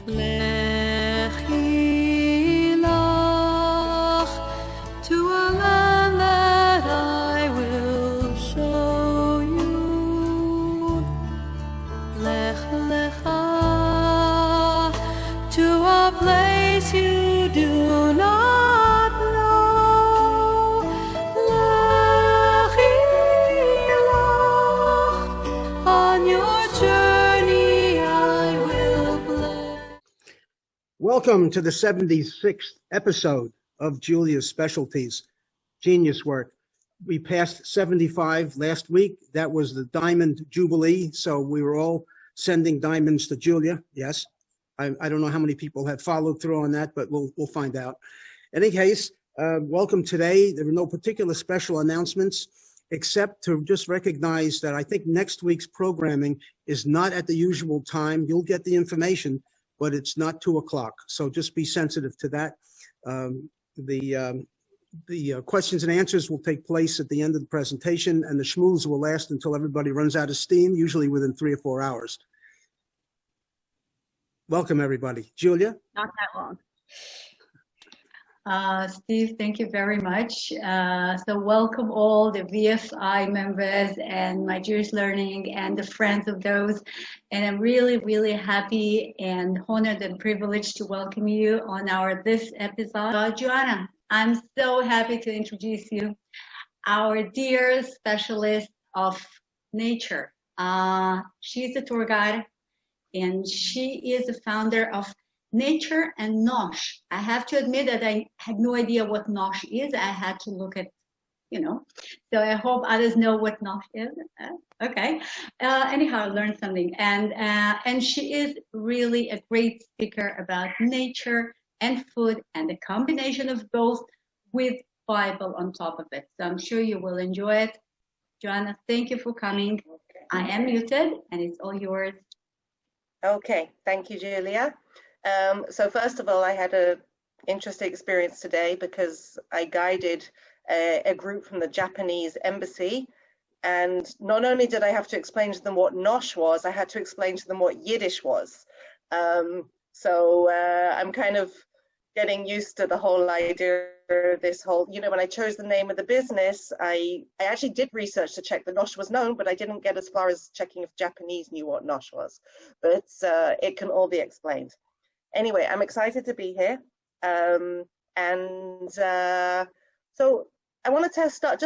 Lechi lach to a land that I will show you. Lech lecha to a place you do not know. Lechi lach, on your journey I will bless. Welcome to the 76th episode of Julia's Specialties, Genius Work. We passed 75 last week. That was the Diamond Jubilee, so we were all sending diamonds to Julia. Yes, I don't know how many people have followed through on that, but we'll find out. In any case, welcome today. There were no particular special announcements, except to just recognize that I think next week's programming is not at the usual time. You'll get the information, but it's not 2 o'clock. So just be sensitive to that. The questions and answers will take place at the end of the presentation, and the schmooze will last until everybody runs out of steam, usually within 3 or 4 hours. Welcome, everybody. Julia? Not that long. Steve, thank you very much. So welcome all the VFI members and my Jewish Learning and the friends of those. And I'm really, really happy and honored and privileged to welcome you on this episode. Joanna, I'm so happy to introduce you, our dear specialist of nature. She's a tour guide and she is the founder of Nature and Nosh. I have to admit that I had no idea what Nosh is. I had to look at, so I hope others know what Nosh is. Okay. Anyhow, I learned something. And she is really a great speaker about nature and food and the combination of both with Bible on top of it. So I'm sure you will enjoy it. Joanna, thank you for coming. I am muted and it's all yours. Okay. Thank you, Julia. So first of all, I had an interesting experience today because I guided a group from the Japanese embassy, and not only did I have to explain to them what Nosh was, I had to explain to them what Yiddish was. So I'm kind of getting used to the whole idea, this whole, when I chose the name of the business, I actually did research to check that Nosh was known, but I didn't get as far as checking if Japanese knew what Nosh was. But it can all be explained. Anyway, I'm excited to be here. So I wanted to start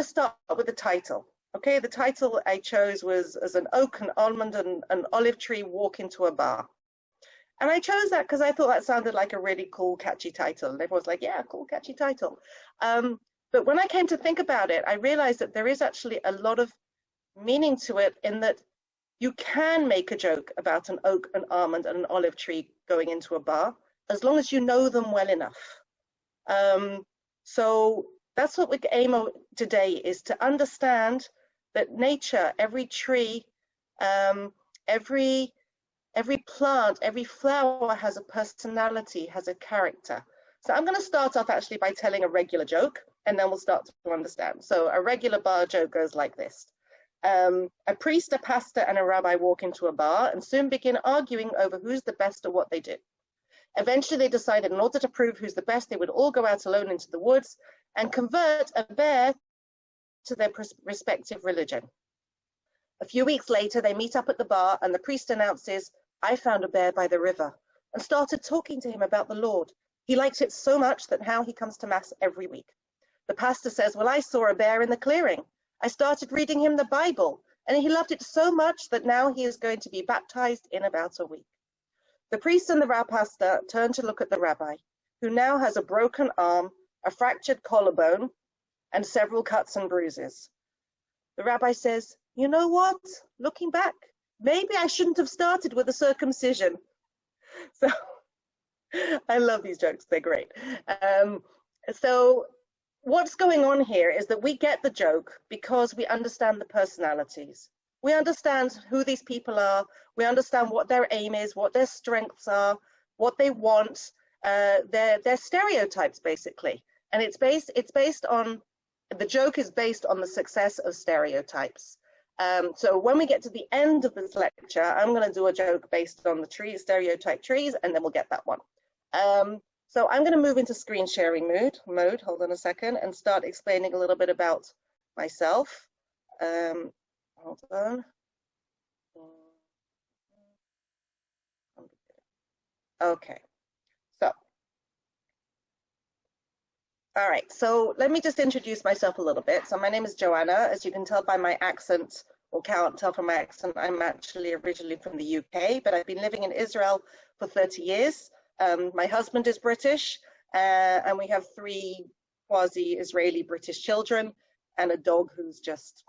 with the title. Okay, the title I chose was as an oak, an almond, and an olive tree walk into a bar. And I chose that because I thought that sounded like a really cool, catchy title. And everyone's like, yeah, cool, catchy title. But when I came to think about it, I realized that there is actually a lot of meaning to it in that you can make a joke about an oak, an almond, and an olive tree going into a bar, as long as you know them well enough. So that's what we aim at today, is to understand that nature, every tree, every plant, every flower has a personality, has a character. So I'm going to start off actually by telling a regular joke, and then we'll start to understand. So a regular bar joke goes like this. A priest, a pastor, and a rabbi walk into a bar and soon begin arguing over who's the best at what they do. Eventually, they decided in order to prove who's the best, they would all go out alone into the woods and convert a bear to their respective religion. A few weeks later, they meet up at the bar and the priest announces, "I found a bear by the river," and started talking to him about the Lord. He likes it so much that now he comes to Mass every week. The pastor says, "Well, I saw a bear in the clearing. I started reading him the Bible, and he loved it so much that now he is going to be baptized in about a week." The priest and the pastor turn to look at the rabbi, who now has a broken arm, a fractured collarbone, and several cuts and bruises. The rabbi says, "You know what? Looking back, maybe I shouldn't have started with a circumcision." So I love these jokes, they're great. So what's going on here is that we get the joke because we understand the personalities. We understand who these people are. We understand what their aim is, what their strengths are, what they want, their stereotypes, basically. And the joke is based on the success of stereotypes. So when we get to the end of this lecture, I'm going to do a joke based on the tree, stereotype trees, and then we'll get that one. So I'm going to move into screen sharing mode. Hold on a second, and start explaining a little bit about myself. Hold on. Okay. So, all right. So let me just introduce myself a little bit. So my name is Joanna. As you can tell by my accent, or can't tell from my accent, I'm actually originally from the UK, but I've been living in Israel for 30 years. My husband is British, and we have 3 quasi-Israeli British children and a dog who's just,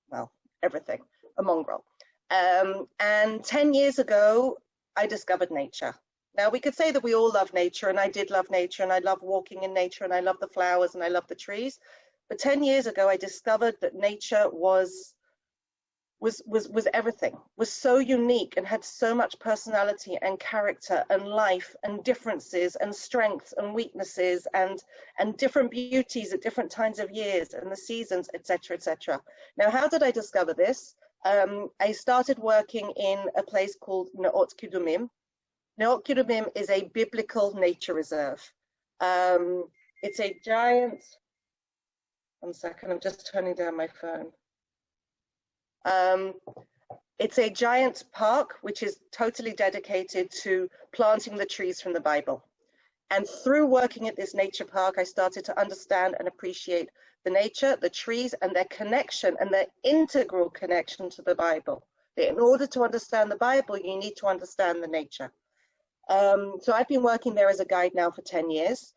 well, everything, a mongrel. And 10 years ago, I discovered nature. Now, we could say that we all love nature, and I did love nature, and I love walking in nature, and I love the flowers, and I love the trees. But 10 years ago, I discovered that nature was everything, was so unique and had so much personality and character and life and differences and strengths and weaknesses and different beauties at different times of years and the seasons, etc., etc. Now, how did I discover this? I started working in a place called Neot Kidumim. Neot Kidumim is a biblical nature reserve. It's a giant, one second, I'm just turning down my phone. It's a giant park which is totally dedicated to planting the trees from the Bible. And through working at this nature park, I started to understand and appreciate the nature, the trees, and their connection and their integral connection to the Bible. In order to understand the Bible, you need to understand the nature. So I've been working there as a guide now for 10 years.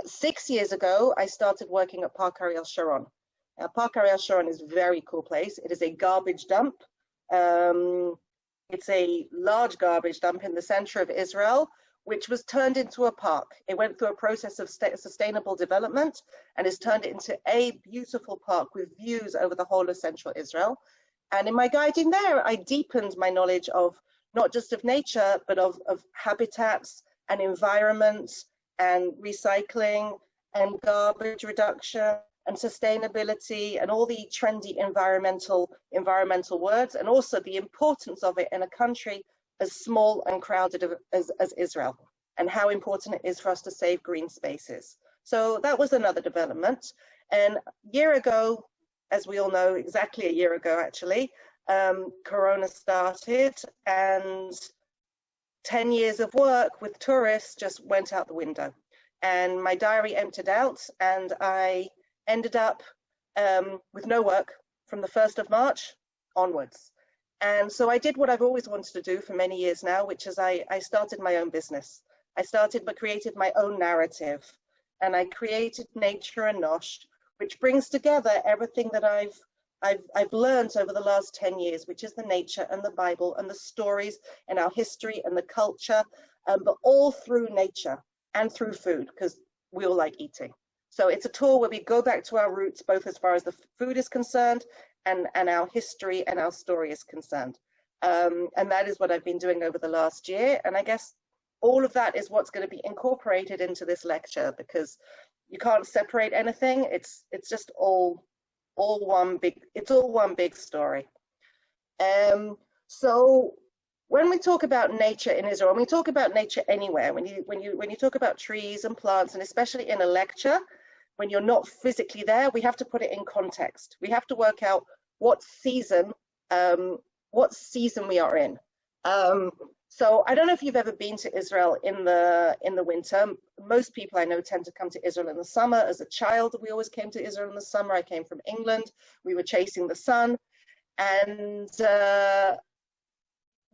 6 years ago, I started working at Park Ariel Sharon. Now, Park Ariel Sharon is a very cool place. It is a garbage dump. It's a large garbage dump in the center of Israel, which was turned into a park. It went through a process of sustainable development and has turned it into a beautiful park with views over the whole of central Israel. And in my guiding there, I deepened my knowledge of not just of nature, but of habitats and environments and recycling and garbage reduction and sustainability and all the trendy environmental words, and also the importance of it in a country as small and crowded as Israel, and how important it is for us to save green spaces. So that was another development. And a year ago, as we all know, exactly a year ago actually, Corona started, and 10 years of work with tourists just went out the window. And my diary emptied out, and I ended up with no work from the 1st of March onwards. And so I did what I've always wanted to do for many years now, which is I started my own business. I created my own narrative, and I created Nature and Nosh, which brings together everything that I've learned over the last 10 years, which is the nature and the Bible and the stories and our history and the culture, but all through nature and through food, because we all like eating. So it's a tour where we go back to our roots, both as far as the food is concerned and our history and our story is concerned. And that is what I've been doing over the last year. And I guess all of that is what's going to be incorporated into this lecture, because you can't separate anything. It's just all one big story. So when we talk about nature in Israel, when we talk about nature anywhere, when you talk about trees and plants, and especially in a lecture, when you're not physically there, we have to put it in context. We have to work out what season we are in. So I don't know if you've ever been to Israel in the winter. Most people I know tend to come to Israel in the summer. As a child, we always came to Israel in the summer. I came from England. We were chasing the sun. And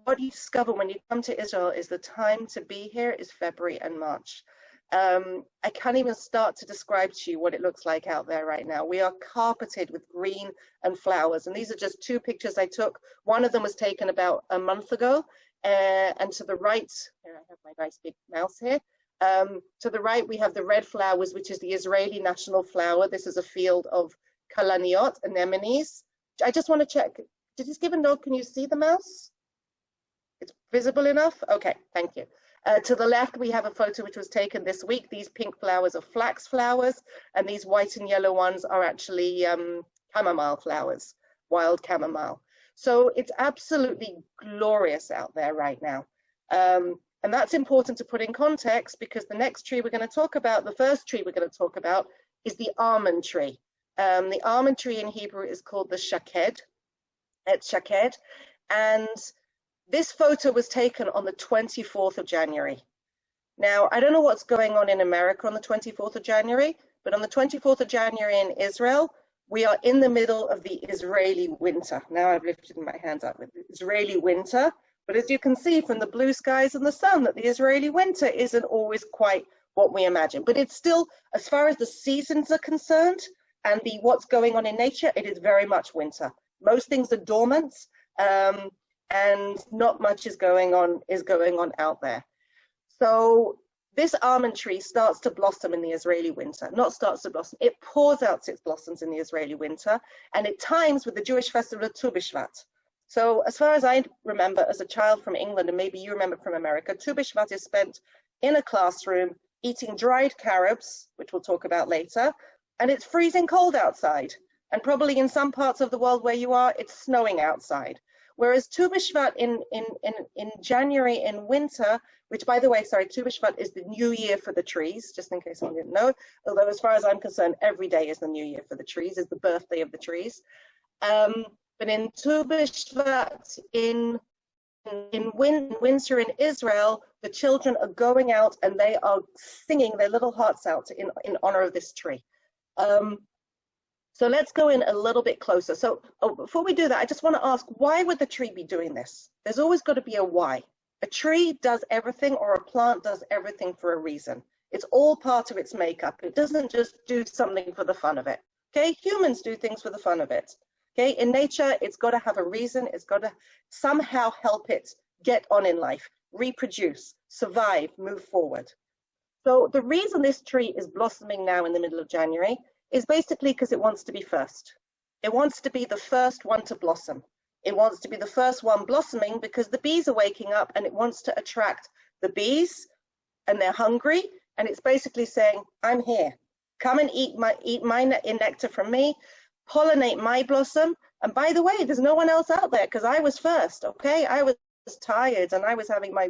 what you discover when you come to Israel is the time to be here is February and March. I can't even start to describe to you what it looks like out there right now. We are carpeted with green and flowers. And these are just 2 pictures I took. One of them was taken about a month ago. And to the right, here I have my nice big mouse here. To the right, we have the red flowers, which is the Israeli national flower. This is a field of kalaniot, anemones. I just want to check. Did you give a note? Can you see the mouse? It's visible enough? Okay, thank you. To the left, we have a photo which was taken this week. These pink flowers are flax flowers, and these white and yellow ones are actually chamomile flowers. wild chamomile. So it's absolutely glorious out there right now. And that's important to put in context, because the next tree we're going to talk about, the first tree we're going to talk about, is the almond tree. The almond tree in Hebrew is called the shaked, shaked. And this photo was taken on the 24th of January. Now, I don't know what's going on in America on the 24th of January, but on the 24th of January in Israel, we are in the middle of the Israeli winter. Now I've lifted my hands up with the Israeli winter. But as you can see from the blue skies and the sun, that the Israeli winter isn't always quite what we imagine. But it's still, as far as the seasons are concerned and what's going on in nature, it is very much winter. Most things are dormant, and not much is going on out there. So this almond tree starts to blossom in the Israeli winter. Not starts to blossom, it pours out its blossoms in the Israeli winter, and it times with the Jewish festival of Tu B'Shvat. So as far as I remember as a child from England, and maybe you remember from America, Tu B'Shvat is spent in a classroom eating dried carobs, which we'll talk about later, and it's freezing cold outside. And probably in some parts of the world where you are, it's snowing outside. Whereas Tu B'Shvat in January in winter, which by the way, sorry, Tu B'Shvat is the new year for the trees, just in case someone didn't know. Although as far as I'm concerned, every day is the new year for the trees, is the birthday of the trees. But in Tu B'Shvat, in winter in Israel, the children are going out and they are singing their little hearts out in honor of this tree. So let's go in a little bit closer. So before we do that, I just want to ask, why would the tree be doing this? There's always got to be a why. A tree does everything, or a plant does everything for a reason. It's all part of its makeup. It doesn't just do something for the fun of it. Okay, humans do things for the fun of it. Okay, in nature, it's got to have a reason. It's got to somehow help it get on in life, reproduce, survive, move forward. So the reason this tree is blossoming now in the middle of January is basically because it wants to be first. It wants to be the first one to blossom. It wants to be the first one blossoming because the bees are waking up, and it wants to attract the bees, and they're hungry, and it's basically saying, I'm here. Come and eat my nectar from me, pollinate my blossom. And by the way, there's no one else out there because I was first, okay? I was tired and I was having my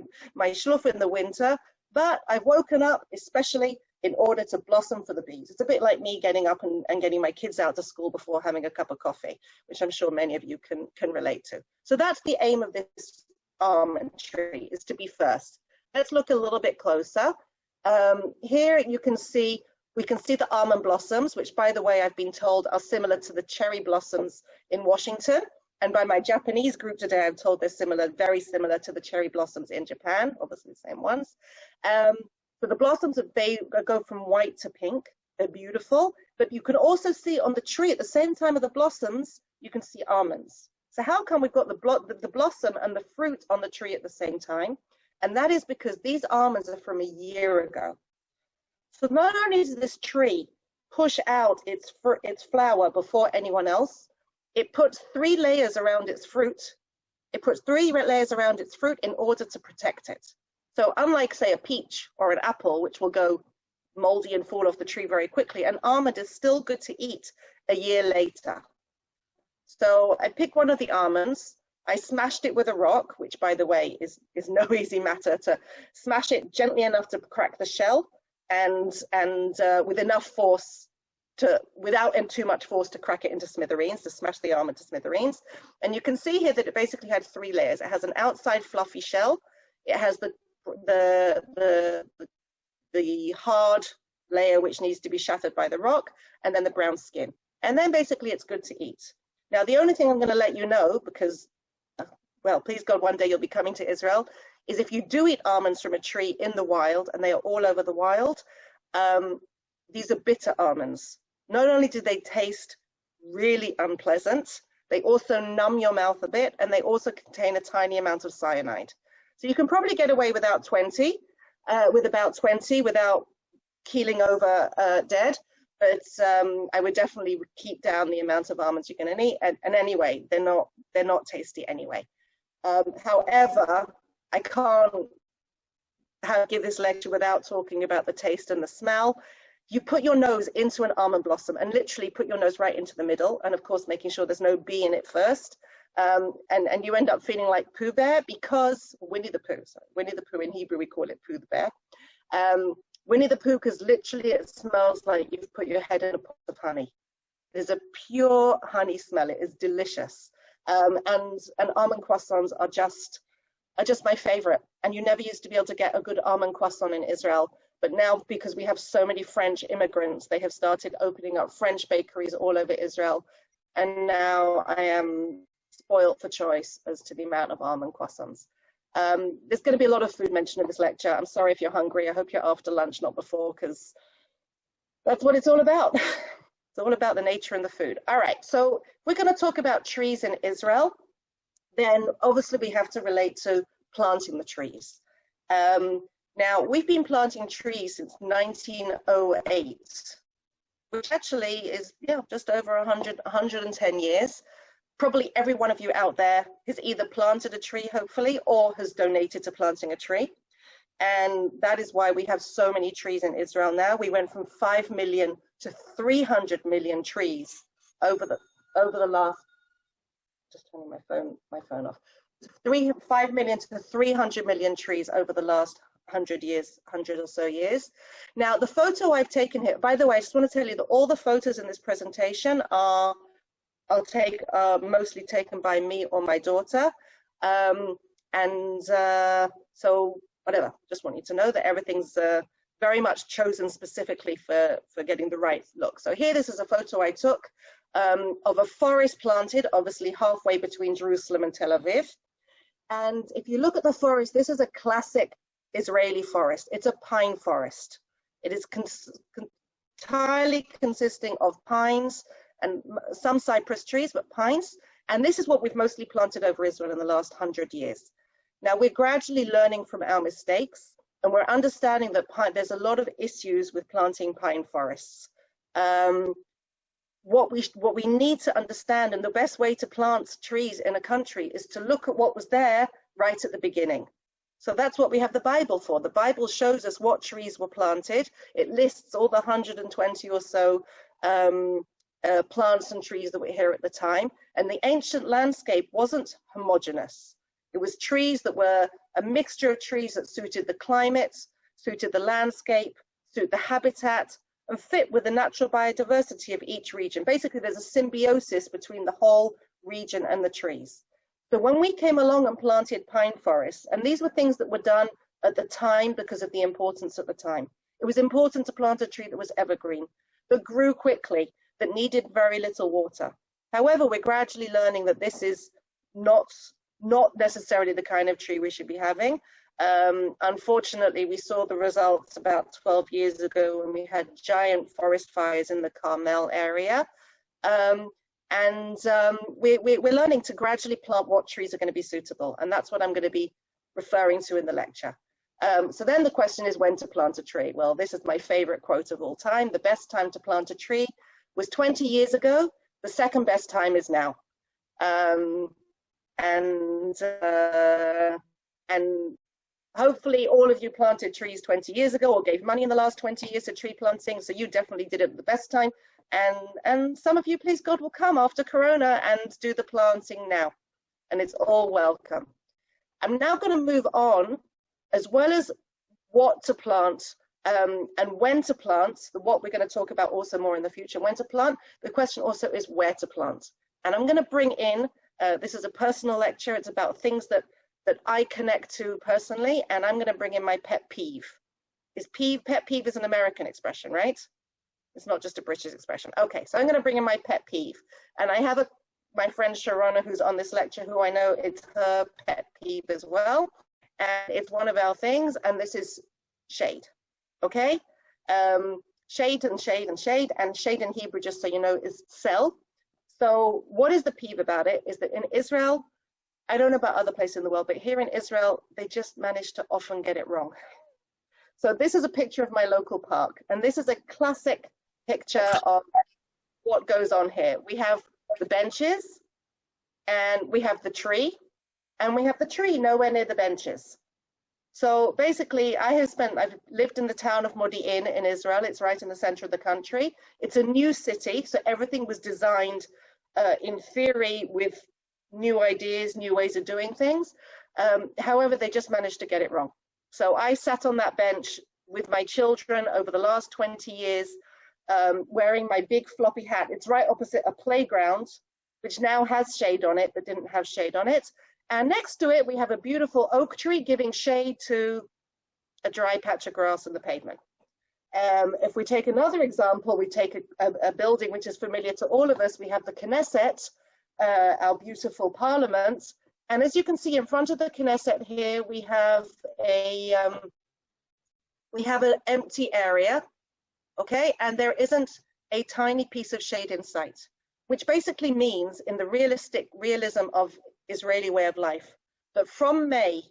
schluff in the winter, but I've woken up especially in order to blossom for the bees. It's a bit like me getting up and getting my kids out to school before having a cup of coffee, which I'm sure many of you can relate to. So that's the aim of this almond tree, is to be first. Let's look a little bit closer. Here we can see the almond blossoms, which by the way, I've been told are similar to the cherry blossoms in Washington. And by my Japanese group today, I'm told they're similar, very similar to the cherry blossoms in Japan, obviously the same ones. So the blossoms they go from white to pink. They're beautiful, but you can also see on the tree at the same time of the blossoms, you can see almonds. So how come we've got the blossom and the fruit on the tree at the same time? And that is because these almonds are from a year ago. So not only does this tree push out its flower before anyone else, it puts 3 layers around its fruit. It puts 3 layers around its fruit in order to protect it. So unlike, say, a peach or an apple, which will go moldy and fall off the tree very quickly, an almond is still good to eat a year later. So I picked one of the almonds. I smashed it with a rock, which, by the way, is no easy matter, to smash it gently enough to crack the shell, and with enough force without too much force to crack it into smithereens, to smash the almond to smithereens. And you can see here that it basically had 3 layers. It has an outside fluffy shell. It has the hard layer which needs to be shattered by the rock, and then the brown skin. And then basically it's good to eat. Now the only thing I'm going to let you know, because, well, please God, one day you'll be coming to Israel, is if you do eat almonds from a tree in the wild, and they are all over the wild, these are bitter almonds. Not only do they taste really unpleasant, they also numb your mouth a bit, and they also contain a tiny amount of cyanide. So you can probably get away with about 20 without keeling over dead. But I would definitely keep down the amount of almonds you're going to eat. And anyway, they're not tasty anyway. However, I can't give this lecture without talking about the taste and the smell. you put your nose into an almond blossom and literally put your nose right into the middle, and of course making sure there's no bee in it first, and you end up feeling like Pooh Bear, because Winnie the Pooh, sorry, Winnie the Pooh, in Hebrew we call it Pooh the Bear. Winnie the Pooh, because literally it smells like you've put your head in a pot of honey. It is a pure honey smell. It is delicious. And almond croissants are just my favorite. And you never used to be able to get a good almond croissant in Israel. But now, because we have so many French immigrants, they have started opening up French bakeries all over Israel. And now I am spoiled for choice as to the amount of almond croissants. There's going to be a lot of food mentioned in this lecture. I'm sorry if you're hungry. I hope you're after lunch, not before, because that's what it's all about. It's all about the nature and the food. All right, so we're going to talk about trees in Israel. Then obviously we have to relate to planting the trees. Now, we've been planting trees since 1908, which actually is just over 110 years. Probably every one of you out there has either planted a tree, hopefully, or has donated to planting a tree. And that is why we have so many trees in Israel now. We went from 5 million to 300 million trees over the last, just turning my phone off, 5 million to 300 million trees over the last 100 or so years. Now, the photo I've taken here, by the way, I just want to tell you that all the photos in this presentation are mostly taken by me or my daughter. So whatever, just want you to know that everything's very much chosen specifically for getting the right look. So here, this is a photo I took of a forest planted, obviously halfway between Jerusalem and Tel Aviv. And if you look at the forest, this is a classic Israeli forest. It's a pine forest. It is entirely consisting of pines and some cypress trees, but pines. And this is what we've mostly planted over Israel in the last 100 years. Now, we're gradually learning from our mistakes, and we're understanding that there's a lot of issues with planting pine forests. What we need to understand, and the best way to plant trees in a country, is to look at what was there right at the beginning. So that's what we have the Bible for. The Bible shows us what trees were planted. It lists all the 120 or so plants and trees that were here at the time. And the ancient landscape wasn't homogeneous. It was trees that were a mixture of trees that suited the climate, suited the landscape, suited the habitat, and fit with the natural biodiversity of each region. Basically, there's a symbiosis between the whole region and the trees. So when we came along and planted pine forests, and these were things that were done at the time because of the importance at the time. It was important to plant a tree that was evergreen, that grew quickly, that needed very little water. However, we're gradually learning that this is not necessarily the kind of tree we should be having. Unfortunately, we saw the results about 12 years ago when we had giant forest fires in the Carmel area. We're learning to gradually plant what trees are going to be suitable. And that's what I'm going to be referring to in the lecture. So then the question is when to plant a tree. Well, this is my favorite quote of all time. The best time to plant a tree was 20 years ago. The second best time is now. And hopefully all of you planted trees 20 years ago or gave money in the last 20 years to tree planting. So you definitely did it at the best time. And some of you, please God, will come after Corona and do the planting now. And it's all welcome. I'm now going to move on, as well as what to plant and when to plant, what we're going to talk about also more in the future, when to plant. The question also is where to plant. And I'm going to bring in, this is a personal lecture. It's about things that I connect to personally, and I'm going to bring in my pet peeve. Pet peeve is an American expression, right? It's not just a British expression. Okay, so I'm going to bring in my pet peeve. And I have my friend Sharona, who's on this lecture, who I know it's her pet peeve as well. And it's one of our things, and this is shade, okay? Shade and shade and shade, and shade in Hebrew, just so you know, is sel. So what is the peeve about it is that in Israel, I don't know about other places in the world, but here in Israel, they just manage to often get it wrong. So this is a picture of my local park, and this is a classic picture of what goes on here. We have the benches, and we have the tree, and we have the tree nowhere near the benches. So basically, I've lived in the town of Modi'in in Israel. It's right in the center of the country. It's a new city, so everything was designed in theory with new ideas, new ways of doing things. However, they just managed to get it wrong. So I sat on that bench with my children over the last 20 years, wearing my big floppy hat. It's right opposite a playground, which now has shade on it, but didn't have shade on it. And next to it, we have a beautiful oak tree giving shade to a dry patch of grass on the pavement. If we take another example, we take a building which is familiar to all of us. We have the Knesset, our beautiful parliament. And as you can see in front of the Knesset here, we have an empty area, okay? And there isn't a tiny piece of shade in sight, which basically means, in the realism of Israeli way of life, that from May,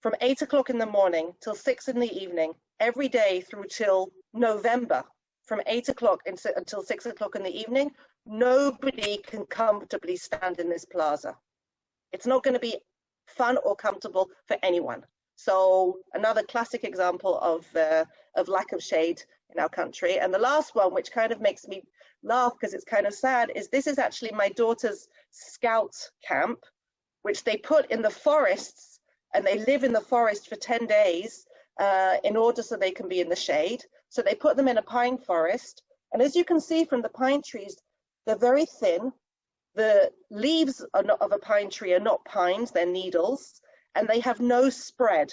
from 8 o'clock in the morning till 6 in the evening, every day through till November, from 8 o'clock until 6 o'clock in the evening, nobody can comfortably stand in this plaza. It's not going to be fun or comfortable for anyone. So another classic example of lack of shade in our country. And the last one, which kind of makes me laugh because it's kind of sad, is this is actually my daughter's scout camp, which they put in the forests, and they live in the forest for 10 days in order so they can be in the shade. So they put them in a pine forest. And as you can see from the pine trees, they're very thin. The leaves of a pine tree are not pines, they're needles, and they have no spread.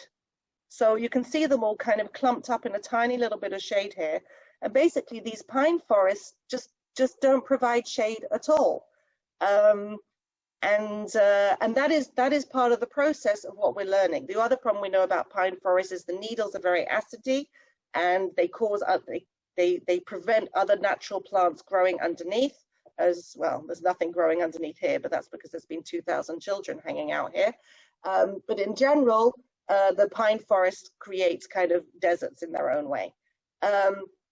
So you can see them all kind of clumped up in a tiny little bit of shade here. And basically these pine forests just don't provide shade at all. And that is part of the process of what we're learning. The other problem we know about pine forests is the needles are very acidy, and they cause they prevent other natural plants growing underneath. As well, there's nothing growing underneath here, but that's because there's been 2,000 children hanging out here. But in general, the pine forest creates kind of deserts in their own way.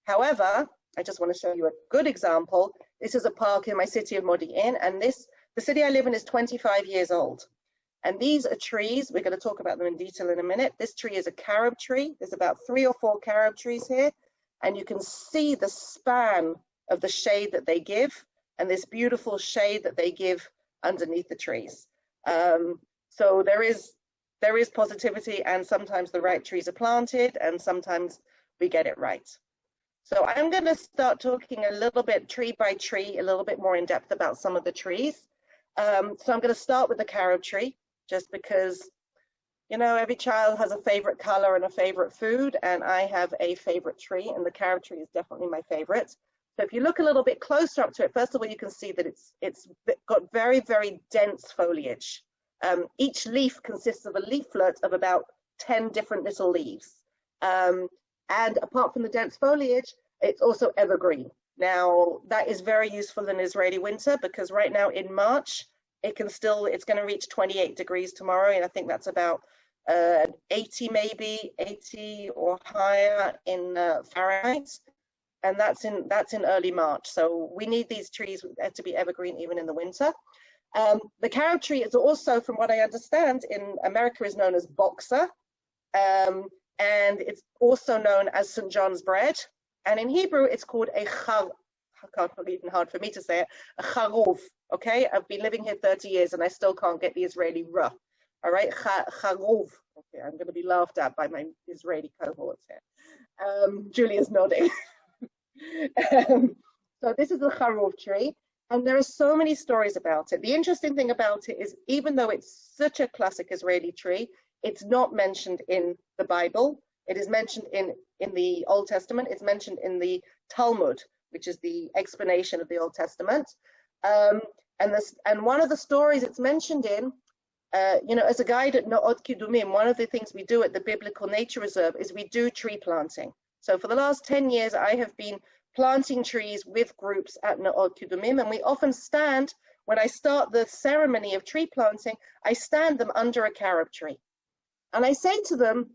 However, I just want to show you a good example. This is a park in my city of Modi'in, and the city I live in is 25 years old. And these are trees. We're going to talk about them in detail in a minute. This tree is a carob tree. There's about 3 or 4 carob trees here, and you can see the span of the shade that they give, and this beautiful shade that they give underneath the trees. So there is positivity, and sometimes the right trees are planted, and sometimes we get it right. So I'm going to start talking a little bit tree by tree, a little bit more in depth about some of the trees. So I'm going to start with the carob tree, just because, you know, every child has a favorite color and a favorite food, and I have a favorite tree, and the carob tree is definitely my favorite. So if you look a little bit closer up to it, first of all, you can see that it's got very, very dense foliage. Each leaf consists of a leaflet of about 10 different little leaves. And apart from the dense foliage, it's also evergreen. Now, that is very useful in Israeli winter, because right now in March, it's going to reach 28 degrees tomorrow, and I think that's about 80 or higher in Fahrenheit. And that's in early March. So we need these trees to be evergreen even in the winter. The carob tree is also, from what I understand, in America is known as boxer. And it's also known as St. John's bread. And in Hebrew, it's called a even hard for me to say it, a charov. Okay, I've been living here 30 years and I still can't get the Israeli r. All right, charov. Okay, I'm going to be laughed at by my Israeli cohorts here. Julia's nodding. So this is the charov tree, and there are so many stories about it. The interesting thing about it is, even though it's such a classic Israeli tree, it's not mentioned in the Bible. It is mentioned in the Old Testament. It's mentioned in the Talmud, which is the explanation of the Old Testament. And one of the stories it's mentioned in, you know, as a guide at Na'ot Kidumim, one of the things we do at the Biblical Nature Reserve is we do tree planting. So for the last 10 years, I have been planting trees with groups at Na'ot Kidumim, and we often stand, when I start the ceremony of tree planting, I stand them under a carob tree. And I say to them,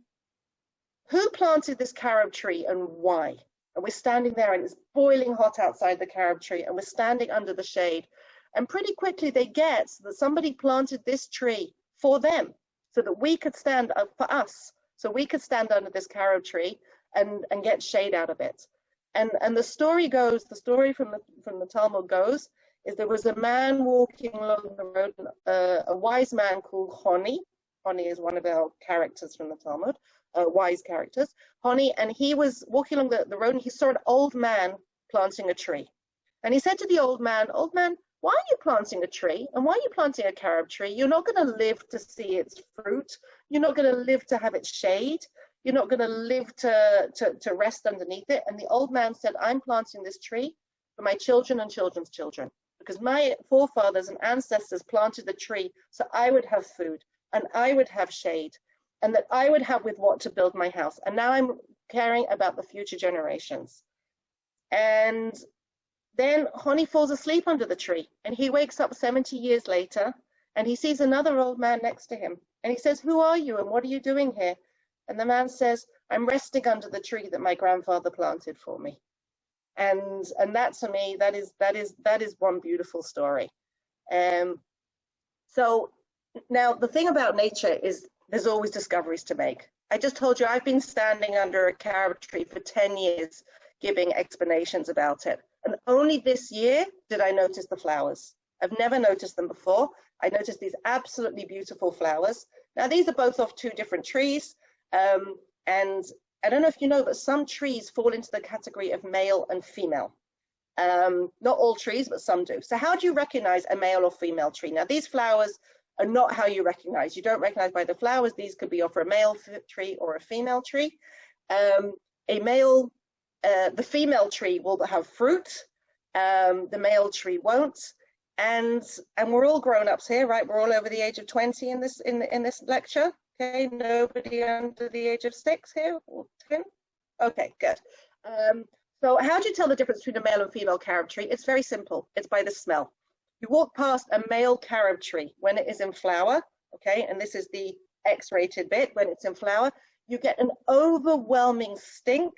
who planted this carob tree and why? And we're standing there, and it's boiling hot outside the carob tree, and we're standing under the shade. And pretty quickly they get that somebody planted this tree for them, so that we could stand up for us. So we could stand under this carob tree and get shade out of it. And the story goes, the story from the Talmud goes, is there was a man walking along the road, a wise man called Honi. Honi is one of our characters from the Talmud, wise characters. Honi, and he was walking along the road and he saw an old man planting a tree. And he said to the old man, why are you planting a tree? And why are you planting a carob tree? You're not going to live to see its fruit. You're not going to live to have its shade. You're not going to live to rest underneath it. And the old man said, I'm planting this tree for my children and children's children, because my forefathers and ancestors planted the tree so I would have food and I would have shade and that I would have with what to build my house. And now I'm caring about the future generations. And then Honi falls asleep under the tree and he wakes up 70 years later and he sees another old man next to him. And he says, who are you and what are you doing here? And the man says, I'm resting under the tree that my grandfather planted for me. And that, to me, that is one beautiful story. So now the thing about nature is there's always discoveries to make. I just told you I've been standing under a carob tree for 10 years giving explanations about it. And only this year did I notice the flowers. I've never noticed them before. I noticed these absolutely beautiful flowers. Now these are both off two different trees. And I don't know if you know, but some trees fall into the category of male and female. Not all trees, but some do. So how do you recognize a male or female tree? Now these flowers are not how you recognize. You don't recognize by the flowers. These could be off a male tree or a female tree. The female tree will have fruit. The male tree won't. And we're all grown-ups here, right? We're all over the age of 20 in this lecture. Okay, nobody under the age of 6 here or 10? Okay, good. So how do you tell the difference between a male and female carob tree? It's very simple. It's by the smell. You walk past a male carob tree when it is in flower, okay, and this is the X-rated bit. When it's in flower, you get an overwhelming stink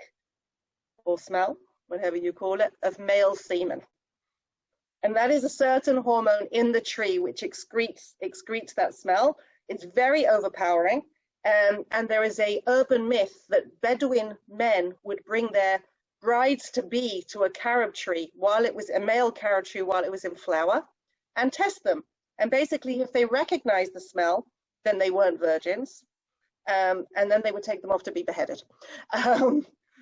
or smell, whatever you call it, of male semen. And that is a certain hormone in the tree which excretes that smell. It's very overpowering, and there is a urban myth that Bedouin men would bring their brides-to-be to a carob tree while it was a male carob tree while it was in flower, and test them. And basically, if they recognized the smell, then they weren't virgins, and then they would take them off to be beheaded.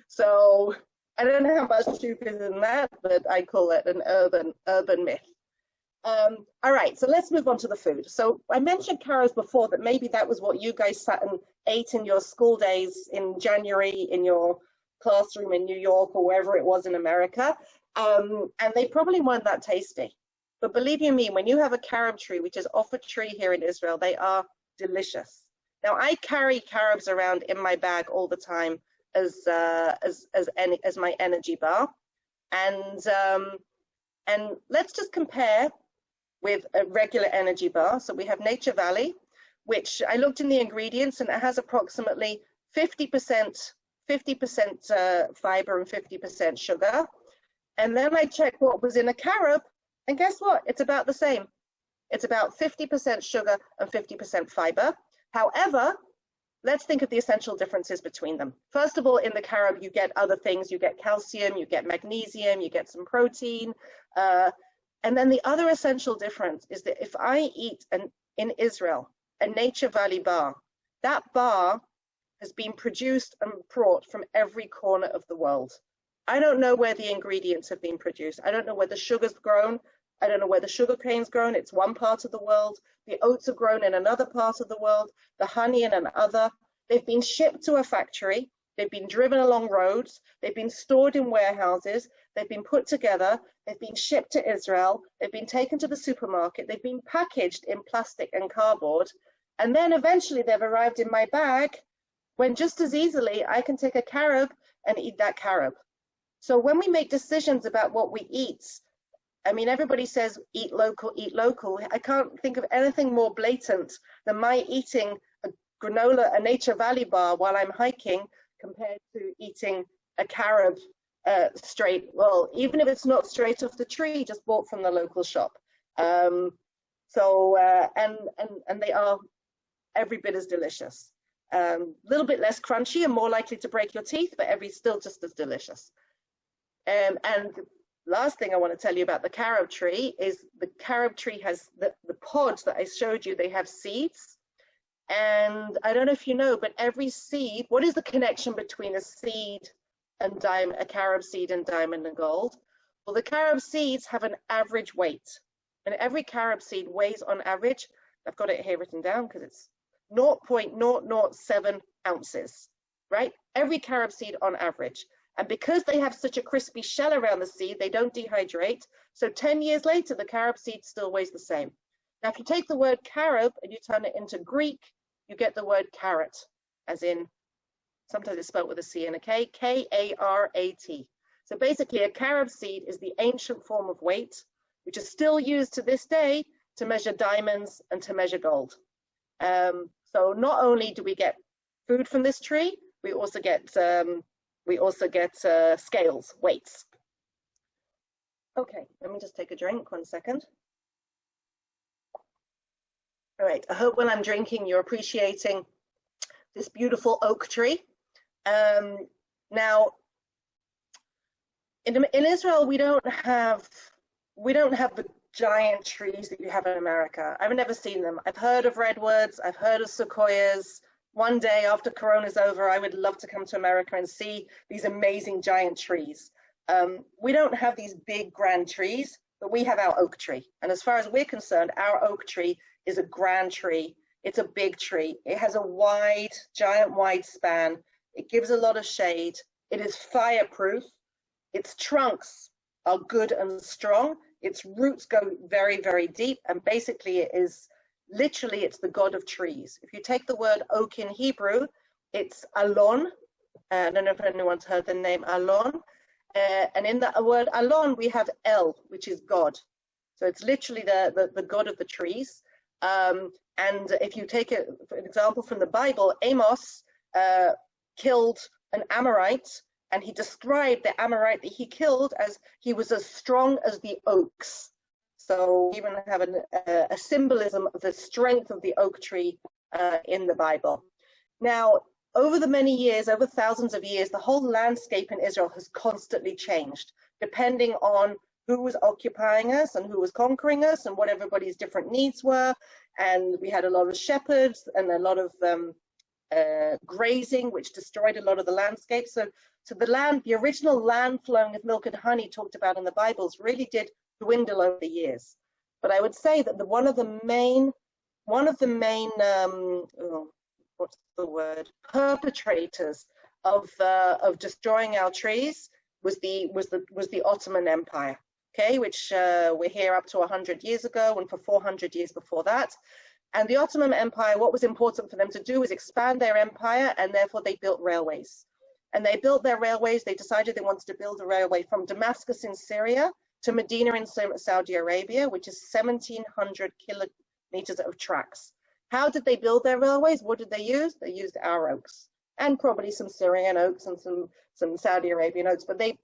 So I don't know how much truth is in that, but I call it an urban myth. All right, so let's move on to the food. So I mentioned carobs before, that maybe that was what you guys sat and ate in your school days in January in your classroom in New York or wherever it was in America, and they probably weren't that tasty. But believe you me, when you have a carob tree, which is off a tree here in Israel, they are delicious. Now I carry carobs around in my bag all the time as my energy bar, and let's just compare with a regular energy bar. So we have Nature Valley, which I looked in the ingredients, and it has approximately 50% fiber and 50% sugar. And then I checked what was in a carob, and guess what? It's about the same. It's about 50% sugar and 50% fiber. However, let's think of the essential differences between them. First of all, in the carob, you get other things. You get calcium, you get magnesium, you get some protein. And then the other essential difference is that if I eat in Israel, a Nature Valley bar, that bar has been produced and brought from every corner of the world. I don't know where the ingredients have been produced. I don't know where the sugar's grown. I don't know where the sugar cane's grown. It's one part of the world. The oats are grown in another part of the world. The honey in another. They've been shipped to a factory. They've been driven along roads. They've been stored in warehouses. They've been put together. They've been shipped to Israel. They've been taken to the supermarket. They've been packaged in plastic and cardboard. And then eventually they've arrived in my bag, when just as easily I can take a carob and eat that carob. So when we make decisions about what we eat, I mean, everybody says eat local, eat local. I can't think of anything more blatant than my eating a granola, a Nature Valley bar while I'm hiking, compared to eating a carob straight, well, even if it's not straight off the tree, just bought from the local shop. And they are every bit as delicious. little bit less crunchy and more likely to break your teeth, but still just as delicious. And last thing I want to tell you about the carob tree is the carob tree has the pods that I showed you, they have seeds. And I don't know if you know, but every seed, what is the connection between a seed and a carob seed and diamond and gold? Well, the carob seeds have an average weight. And every carob seed weighs on average, I've got it here written down because it's 0.007 ounces, right? Every carob seed on average. And because they have such a crispy shell around the seed, they don't dehydrate. So 10 years later, the carob seed still weighs the same. Now, if you take the word carob and you turn it into Greek, you get the word carrot, as in, sometimes it's spelled with a C and a K, K-A-R-A-T. So basically, a carob seed is the ancient form of weight, which is still used to this day to measure diamonds and to measure gold. So not only do we get food from this tree, we also get scales, weights. Okay, let me just take a drink, 1 second. All right, I hope when I'm drinking, you're appreciating this beautiful oak tree. Now, in Israel, we don't have the giant trees that you have in America. I've never seen them. I've heard of redwoods, I've heard of sequoias. One day after Corona's over, I would love to come to America and see these amazing giant trees. We don't have these big grand trees, but we have our oak tree. And as far as we're concerned, our oak tree is a grand tree. It's a big tree. It has a giant wide span. It gives a lot of shade. It is fireproof. Its trunks are good and strong. Its roots go very, very deep. And basically it's the god of trees. If you take the word oak in Hebrew, it's alon. I don't know if anyone's heard the name alon. And in the word alon, we have El, which is God. So it's literally the god of the trees. And if you take it, for example, from the Bible, Amos killed an Amorite, and he described the Amorite that he killed as he was as strong as the oaks. So we even have a symbolism of the strength of the oak tree in the Bible. Now, over the many years, over thousands of years, the whole landscape in Israel has constantly changed, depending on who was occupying us and who was conquering us and what everybody's different needs were. And we had a lot of shepherds and a lot of grazing, which destroyed a lot of the landscape. So the original land flowing with milk and honey talked about in the Bibles really did dwindle over the years. But I would say that one of the main perpetrators of destroying our trees was the Ottoman Empire. Okay, which we're here up to 100 years ago, and for 400 years before that. And the Ottoman Empire, what was important for them to do was expand their empire, and therefore they built railways. And they built their railways. They decided they wanted to build a railway from Damascus in Syria to Medina in Saudi Arabia, which is 1,700 kilometers of tracks. How did they build their railways? What did they use? They used our oaks, and probably some Syrian oaks and some Saudi Arabian oaks, but they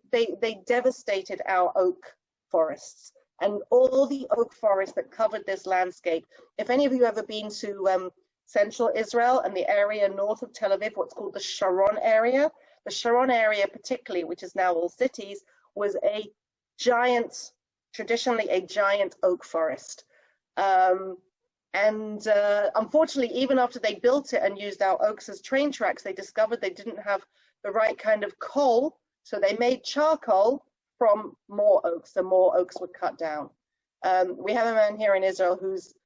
devastated our oak forests and all the oak forests that covered this landscape. If any of you ever been to central Israel and the area north of Tel Aviv, what's called the Sharon area, the Sharon area particularly, which is now all cities, was traditionally a giant oak forest. Unfortunately, even after they built it and used our oaks as train tracks, they discovered they didn't have the right kind of coal, so they made charcoal from more oaks, so more oaks were cut down. We have a man here in Israel whose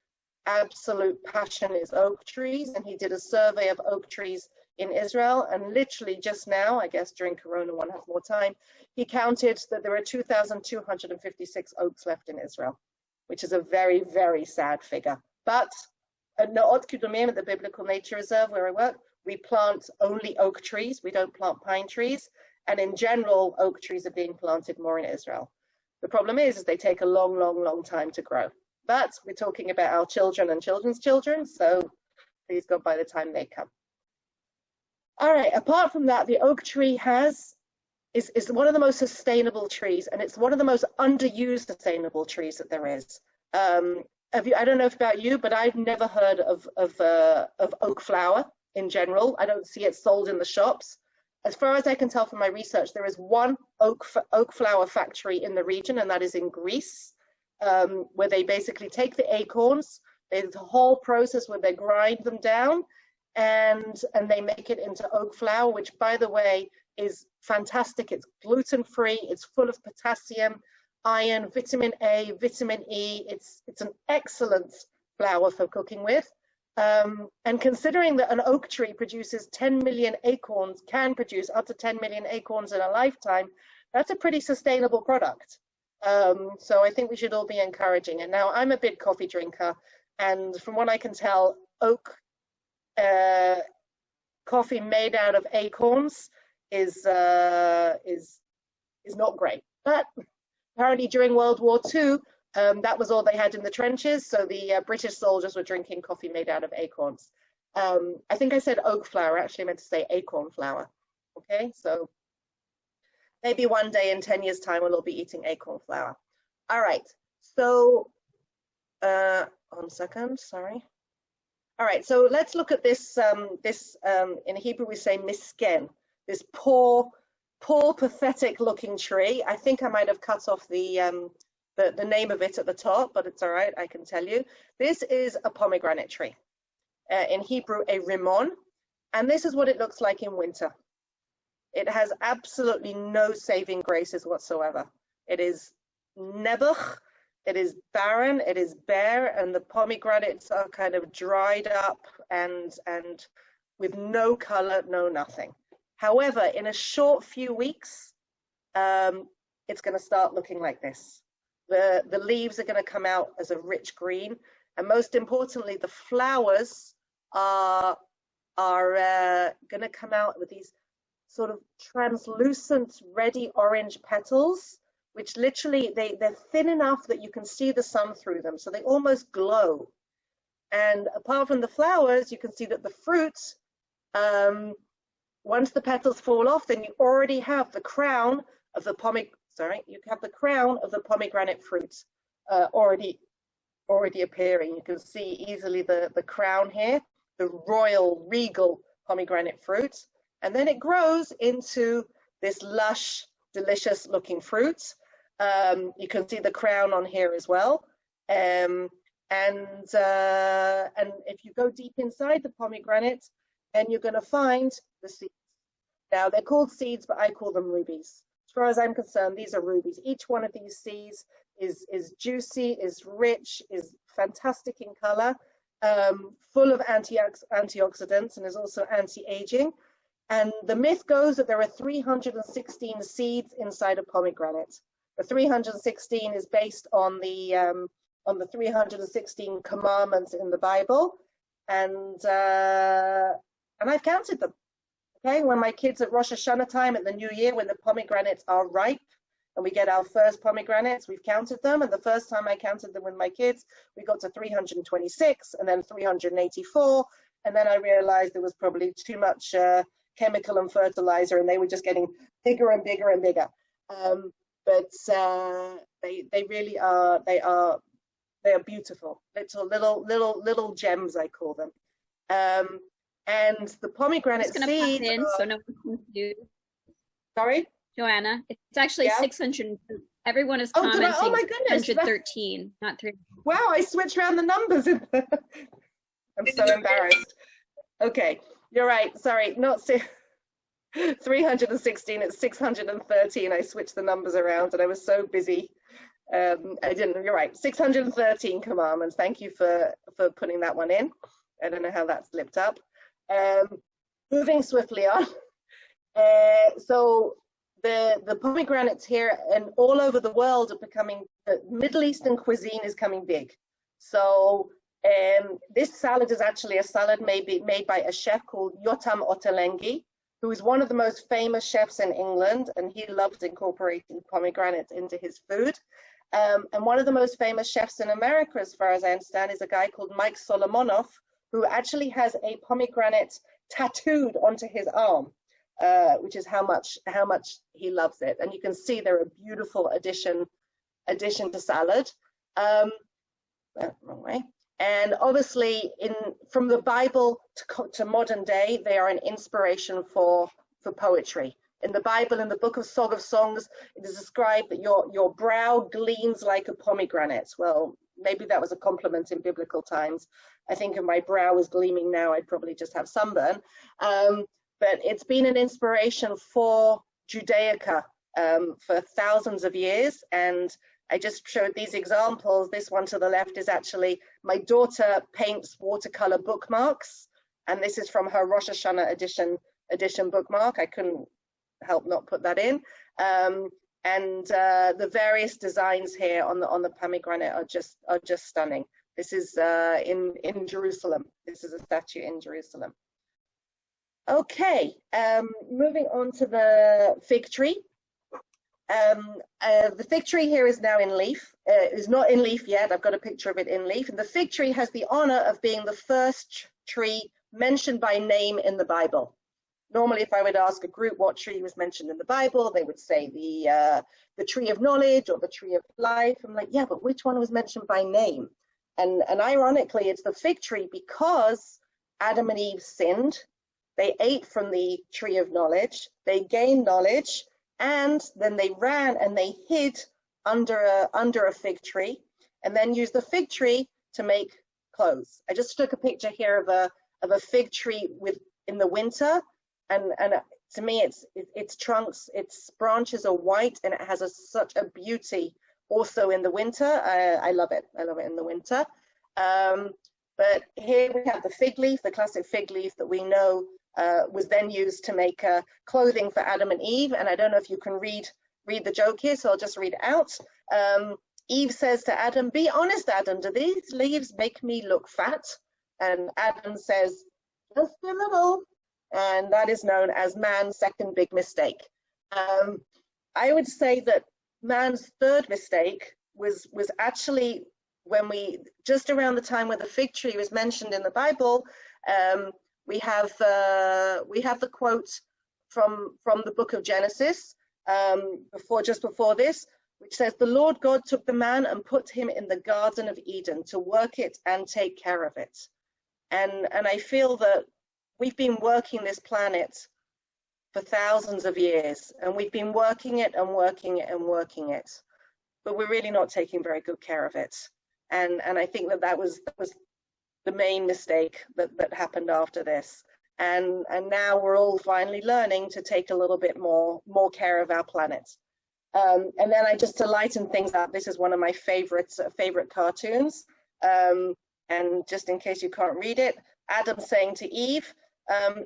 absolute passion is oak trees, and he did a survey of oak trees in Israel, and literally just now, I guess during Corona one has more time, he counted that there are 2,256 oaks left in Israel, which is a very, very sad figure. But at Noot Kudumim, at the Biblical Nature Reserve where I work, we plant only oak trees, we don't plant pine trees. And in general, oak trees are being planted more in Israel. The problem is they take a long, long, long time to grow. But we're talking about our children and children's children, so please God by the time they come. All right, apart from that, the oak tree is one of the most sustainable trees, and it's one of the most underused sustainable trees that there is. I don't know about you, but I've never heard of oak flower in general. I don't see it sold in the shops. As far as I can tell from my research, there is one oak flower factory in the region, and that is in Greece, where they basically take the acorns. There's a whole process where they grind them down, and they make it into oak flour, which, by the way, is fantastic. It's gluten-free. It's full of potassium, iron, vitamin A, vitamin E. It's an excellent flour for cooking with. And considering that an oak tree produces 10 million acorns, can produce up to 10 million acorns in a lifetime, that's a pretty sustainable product. So I think we should all be encouraging it. Now, I'm a big coffee drinker, and from what I can tell, oak coffee made out of acorns is not great. But apparently during World War II, that was all they had in the trenches, so the British soldiers were drinking coffee made out of acorns. I think I said oak flour, actually I meant to say acorn flour. Okay, so maybe one day in 10 years' time we'll all be eating acorn flour. All right, so, one second, sorry. All right, so let's look at this, in Hebrew we say misken, this poor, pathetic looking tree. I think I might have cut off the name of it at the top, but it's all right, I can tell you. This is a pomegranate tree. In Hebrew, a rimon, and this is what it looks like in winter. It has absolutely no saving graces whatsoever. It is nebuch, it is barren, it is bare, and the pomegranates are kind of dried up and with no color, no nothing. However, in a short few weeks, it's going to start looking like this. The leaves are going to come out as a rich green, and most importantly, the flowers are going to come out with these sort of translucent, reddy orange petals, which literally they're thin enough that you can see the sun through them, so they almost glow. And apart from the flowers, you can see that the fruits, once the petals fall off, then you already have the crown of the pomegranate fruits already appearing. You can see easily the crown here, the royal, regal pomegranate fruit, and then it grows into this lush, delicious looking fruit. You can see the crown on here as well. And if you go deep inside the pomegranate, then you're going to find the seeds. Now, they're called seeds, but I call them rubies. As far as I'm concerned, these are rubies. Each one of these seeds is juicy, is rich, is fantastic in color, full of antioxidants, and is also anti-aging. And the myth goes that there are 316 seeds inside a pomegranate. The 316 is based on the 316 commandments in the Bible, and I've counted them. Okay, when my kids at Rosh Hashanah time at the New Year, when the pomegranates are ripe and we get our first pomegranates, we've counted them. And the first time I counted them with my kids, we got to 326 and then 384. And then I realized there was probably too much chemical and fertilizer, and they were just getting bigger and bigger and bigger. But they really are, they are beautiful. Little gems, I call them. And the pomegranate seeds. In, so no one can do. Sorry, Joanna. It's actually 600. Everyone is commenting. Oh my goodness, 613, not 3. Wow, I switched around the numbers. I'm so embarrassed. Okay, you're right. Sorry, not 316. It's 613. I switched the numbers around, and I was so busy. I didn't. You're right. 613 commandments. Thank you for putting that one in. I don't know how that slipped up. Moving swiftly on. So the pomegranates here and all over the world are becoming, the Middle Eastern cuisine is coming big. So this salad is actually a salad made by a chef called Yotam Ottolenghi, who is one of the most famous chefs in England, and he loves incorporating pomegranates into his food. And one of the most famous chefs in America, as far as I understand, is a guy called Mike Solomonoff, who actually has a pomegranate tattooed onto his arm, which is how much he loves it. And you can see they're a beautiful addition to salad. Wrong way. And obviously, from the Bible to modern day, they are an inspiration for poetry. In the Bible, in the book of Song of Songs, it is described that your brow gleams like a pomegranate. Well, maybe that was a compliment in biblical times. I think if my brow was gleaming now, I'd probably just have sunburn. But it's been an inspiration for Judaica for thousands of years. And I just showed these examples. This one to the left is actually my daughter paints watercolor bookmarks. And this is from her Rosh Hashanah edition bookmark. I couldn't help not put that in. And the various designs here on the pomegranate are just stunning. This is in Jerusalem. This is a statue in Jerusalem. Okay, moving on to the fig tree. The fig tree here is now in leaf. It is not in leaf yet. I've got a picture of it in leaf. And the fig tree has the honor of being the first tree mentioned by name in the Bible. Normally, if I would ask a group what tree was mentioned in the Bible, they would say the tree of knowledge or the tree of life. I'm like, yeah, but which one was mentioned by name? And ironically, it's the fig tree because Adam and Eve sinned. They ate from the tree of knowledge. They gained knowledge, and then they ran and they hid under a fig tree, and then used the fig tree to make clothes. I just took a picture here of a fig tree in the winter. And to me, its trunks, its branches are white, and it has such a beauty also in the winter. I love it. I love it in the winter. But here we have the fig leaf, the classic fig leaf that we know was then used to make clothing for Adam and Eve. And I don't know if you can read the joke here, so I'll just read it out. Eve says to Adam, "Be honest, Adam, do these leaves make me look fat?" And Adam says, "Just a little." And that is known as man's second big mistake. I would say that man's third mistake was actually when just around the time where the fig tree was mentioned in the Bible. We have the quote from the book of Genesis just before this, which says, "The Lord God took the man and put him in the Garden of Eden to work it and take care of it." And I feel that we've been working this planet for thousands of years, and we've been working it and working it and working it, but we're really not taking very good care of it. And I think that was the main mistake that happened after this. And now we're all finally learning to take a little bit more care of our planet. And then to lighten things up, this is one of my favorite cartoons. And just in case you can't read it, Adam saying to Eve,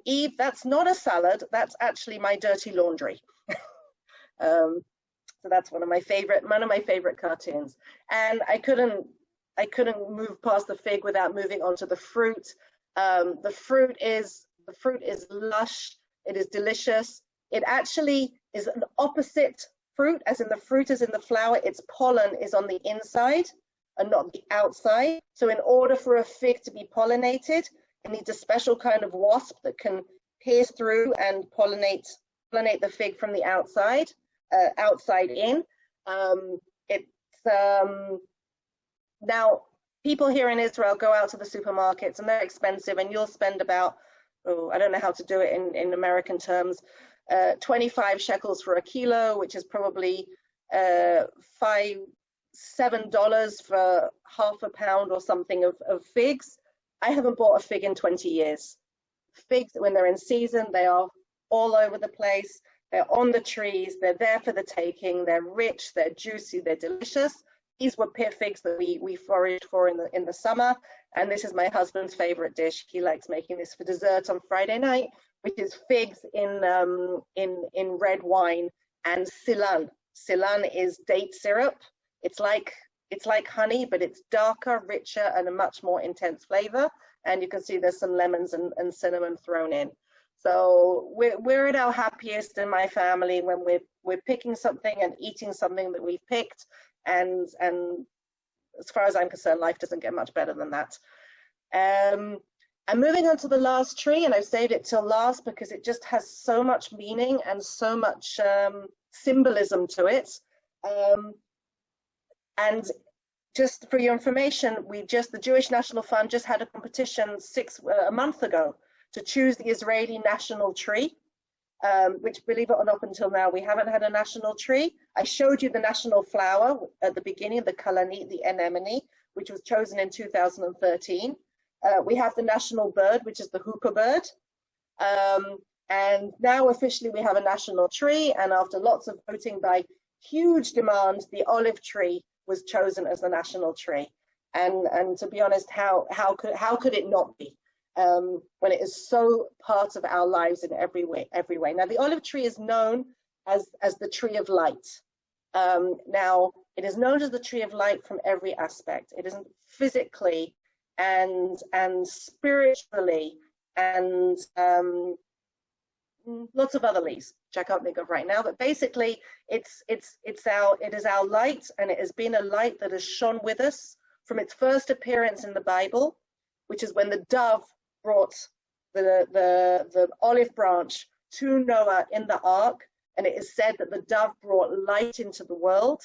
"Eve, that's not a salad, that's actually my dirty laundry." So that's one of my favorite cartoons. And I couldn't move past the fig without moving on to the fruit. The fruit is lush, it is delicious. It actually is an opposite fruit, as in the fruit is in the flower, its pollen is on the inside and not the outside. So in order for a fig to be pollinated, it needs a special kind of wasp that can pierce through and pollinate the fig from the outside in. Now, people here in Israel go out to the supermarkets and they're expensive, and you'll spend about, I don't know how to do it in American terms, 25 shekels for a kilo, which is probably $7 for half a pound or something of figs. I haven't bought a fig in 20 years. Figs, when they're in season, they are all over the place. They're on the trees. They're there for the taking. They're rich. They're juicy. They're delicious. These were pear figs that we foraged for in the summer. And this is my husband's favorite dish. He likes making this for dessert on Friday night, which is figs in red wine and silan. Silan is date syrup. It's like honey, but it's darker, richer, and a much more intense flavor. And you can see there's some lemons and cinnamon thrown in. So we're at our happiest in my family when we're picking something and eating something that we've picked. And as far as I'm concerned, life doesn't get much better than that. I'm moving on to the last tree, and I've saved it till last because it just has so much meaning and so much symbolism to it. And just for your information, the Jewish National Fund just had a competition a month ago to choose the Israeli national tree, which, believe it or not, up until now, we haven't had a national tree. I showed you the national flower at the beginning, the kalanit, the anemone, which was chosen in 2013. We have the national bird, which is the hookah bird. And now officially we have a national tree, and after lots of voting by huge demand, the olive tree was chosen as the national tree. And to be honest, how could it not be when it is so part of our lives in every way? Now, the olive tree is known as the tree of light. Now, it is known as the tree of light from every aspect. It isn't physically and spiritually and lots of other leaves, which I can't think of right now, but basically it is our light, and it has been a light that has shone with us from its first appearance in the Bible, which is when the dove brought the olive branch to Noah in the ark, and it is said that the dove brought light into the world,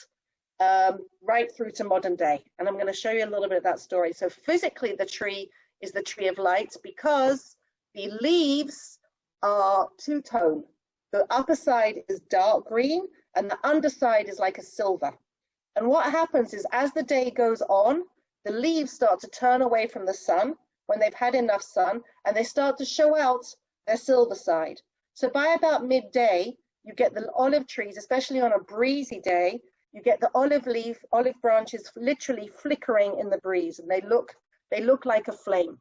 right through to modern day. And I'm going to show you a little bit of that story. So physically, the tree is the tree of light because the leaves are two-tone. The upper side is dark green and the underside is like a silver. And what happens is, as the day goes on, the leaves start to turn away from the sun when they've had enough sun, and they start to show out their silver side. So by about midday, you get the olive trees, especially on a breezy day, you get the olive branches literally flickering in the breeze, and they look like a flame.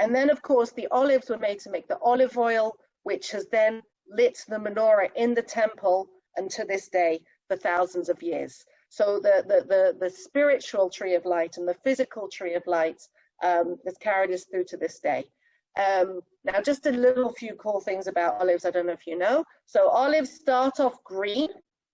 And then, of course, the olives were made to make the olive oil, which has then lit the menorah in the temple, and to this day, for thousands of years. So the spiritual tree of light and the physical tree of light has carried us through to this day. Now, just a few cool things about olives. I don't know if you know. So olives start off green,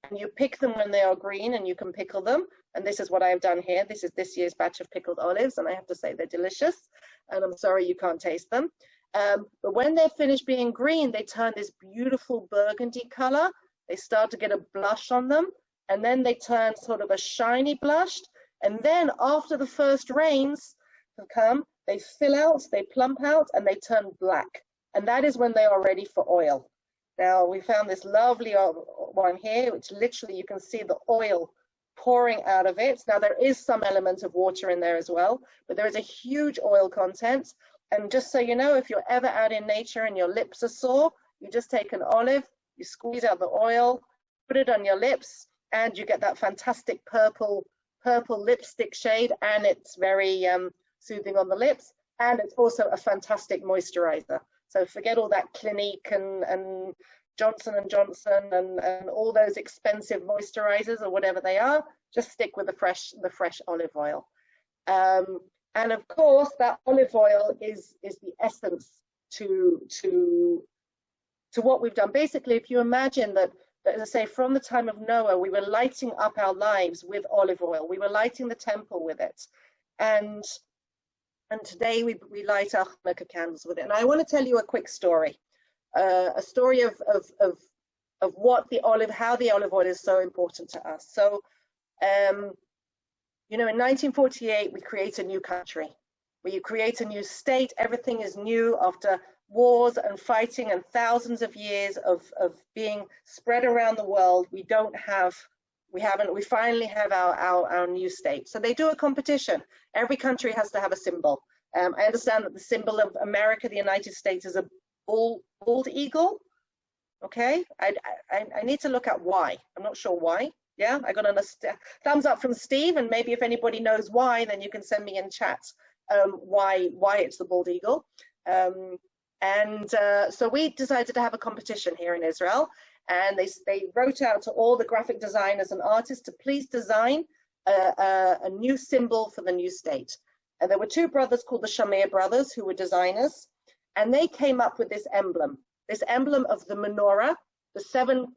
and you pick them when they are green, and you can pickle them. And this is what I have done here. This is this year's batch of pickled olives, and I have to say they're delicious. And I'm sorry you can't taste them. But when they're finished being green, they turn this beautiful burgundy color. They start to get a blush on them, and then they turn sort of a shiny blush. And then after the first rains have come, they fill out, they plump out, and they turn black. And that is when they are ready for oil. Now, we found this lovely one here, which literally you can see the oil pouring out of it. Now, there is some element of water in there as well, but there is a huge oil content. And just so you know, if you're ever out in nature and your lips are sore, you just take an olive, you squeeze out the oil, put it on your lips, and you get that fantastic purple lipstick shade, and it's very soothing on the lips, and it's also a fantastic moisturizer. So forget all that Clinique and Johnson & Johnson and all those expensive moisturizers or whatever they are. Just stick with the fresh olive oil. And of course, that olive oil is the essence to what we've done. Basically, if you imagine that, as I say, from the time of Noah, we were lighting up our lives with olive oil. We were lighting the temple with it. And today we light our Hanukkah candles with it. And I want to tell you a quick story, a story of how the olive oil is so important to us. So, you know, in 1948, we create a new country. We create a new state. Everything is new after wars and fighting and thousands of years of being spread around the world. We finally have our new state. So they do a competition. Every country has to have a symbol. I understand that the symbol of America, the United States, is a bald eagle. Okay, I need to look at why. I'm not sure why. Yeah, I got a thumbs up from Steve, and maybe if anybody knows why, then you can send me in chat why it's the bald eagle. So we decided to have a competition here in Israel, and they wrote out to all the graphic designers and artists to please design a new symbol for the new state. And there were two brothers called the Shamir brothers who were designers, and they came up with this emblem of the menorah, the seven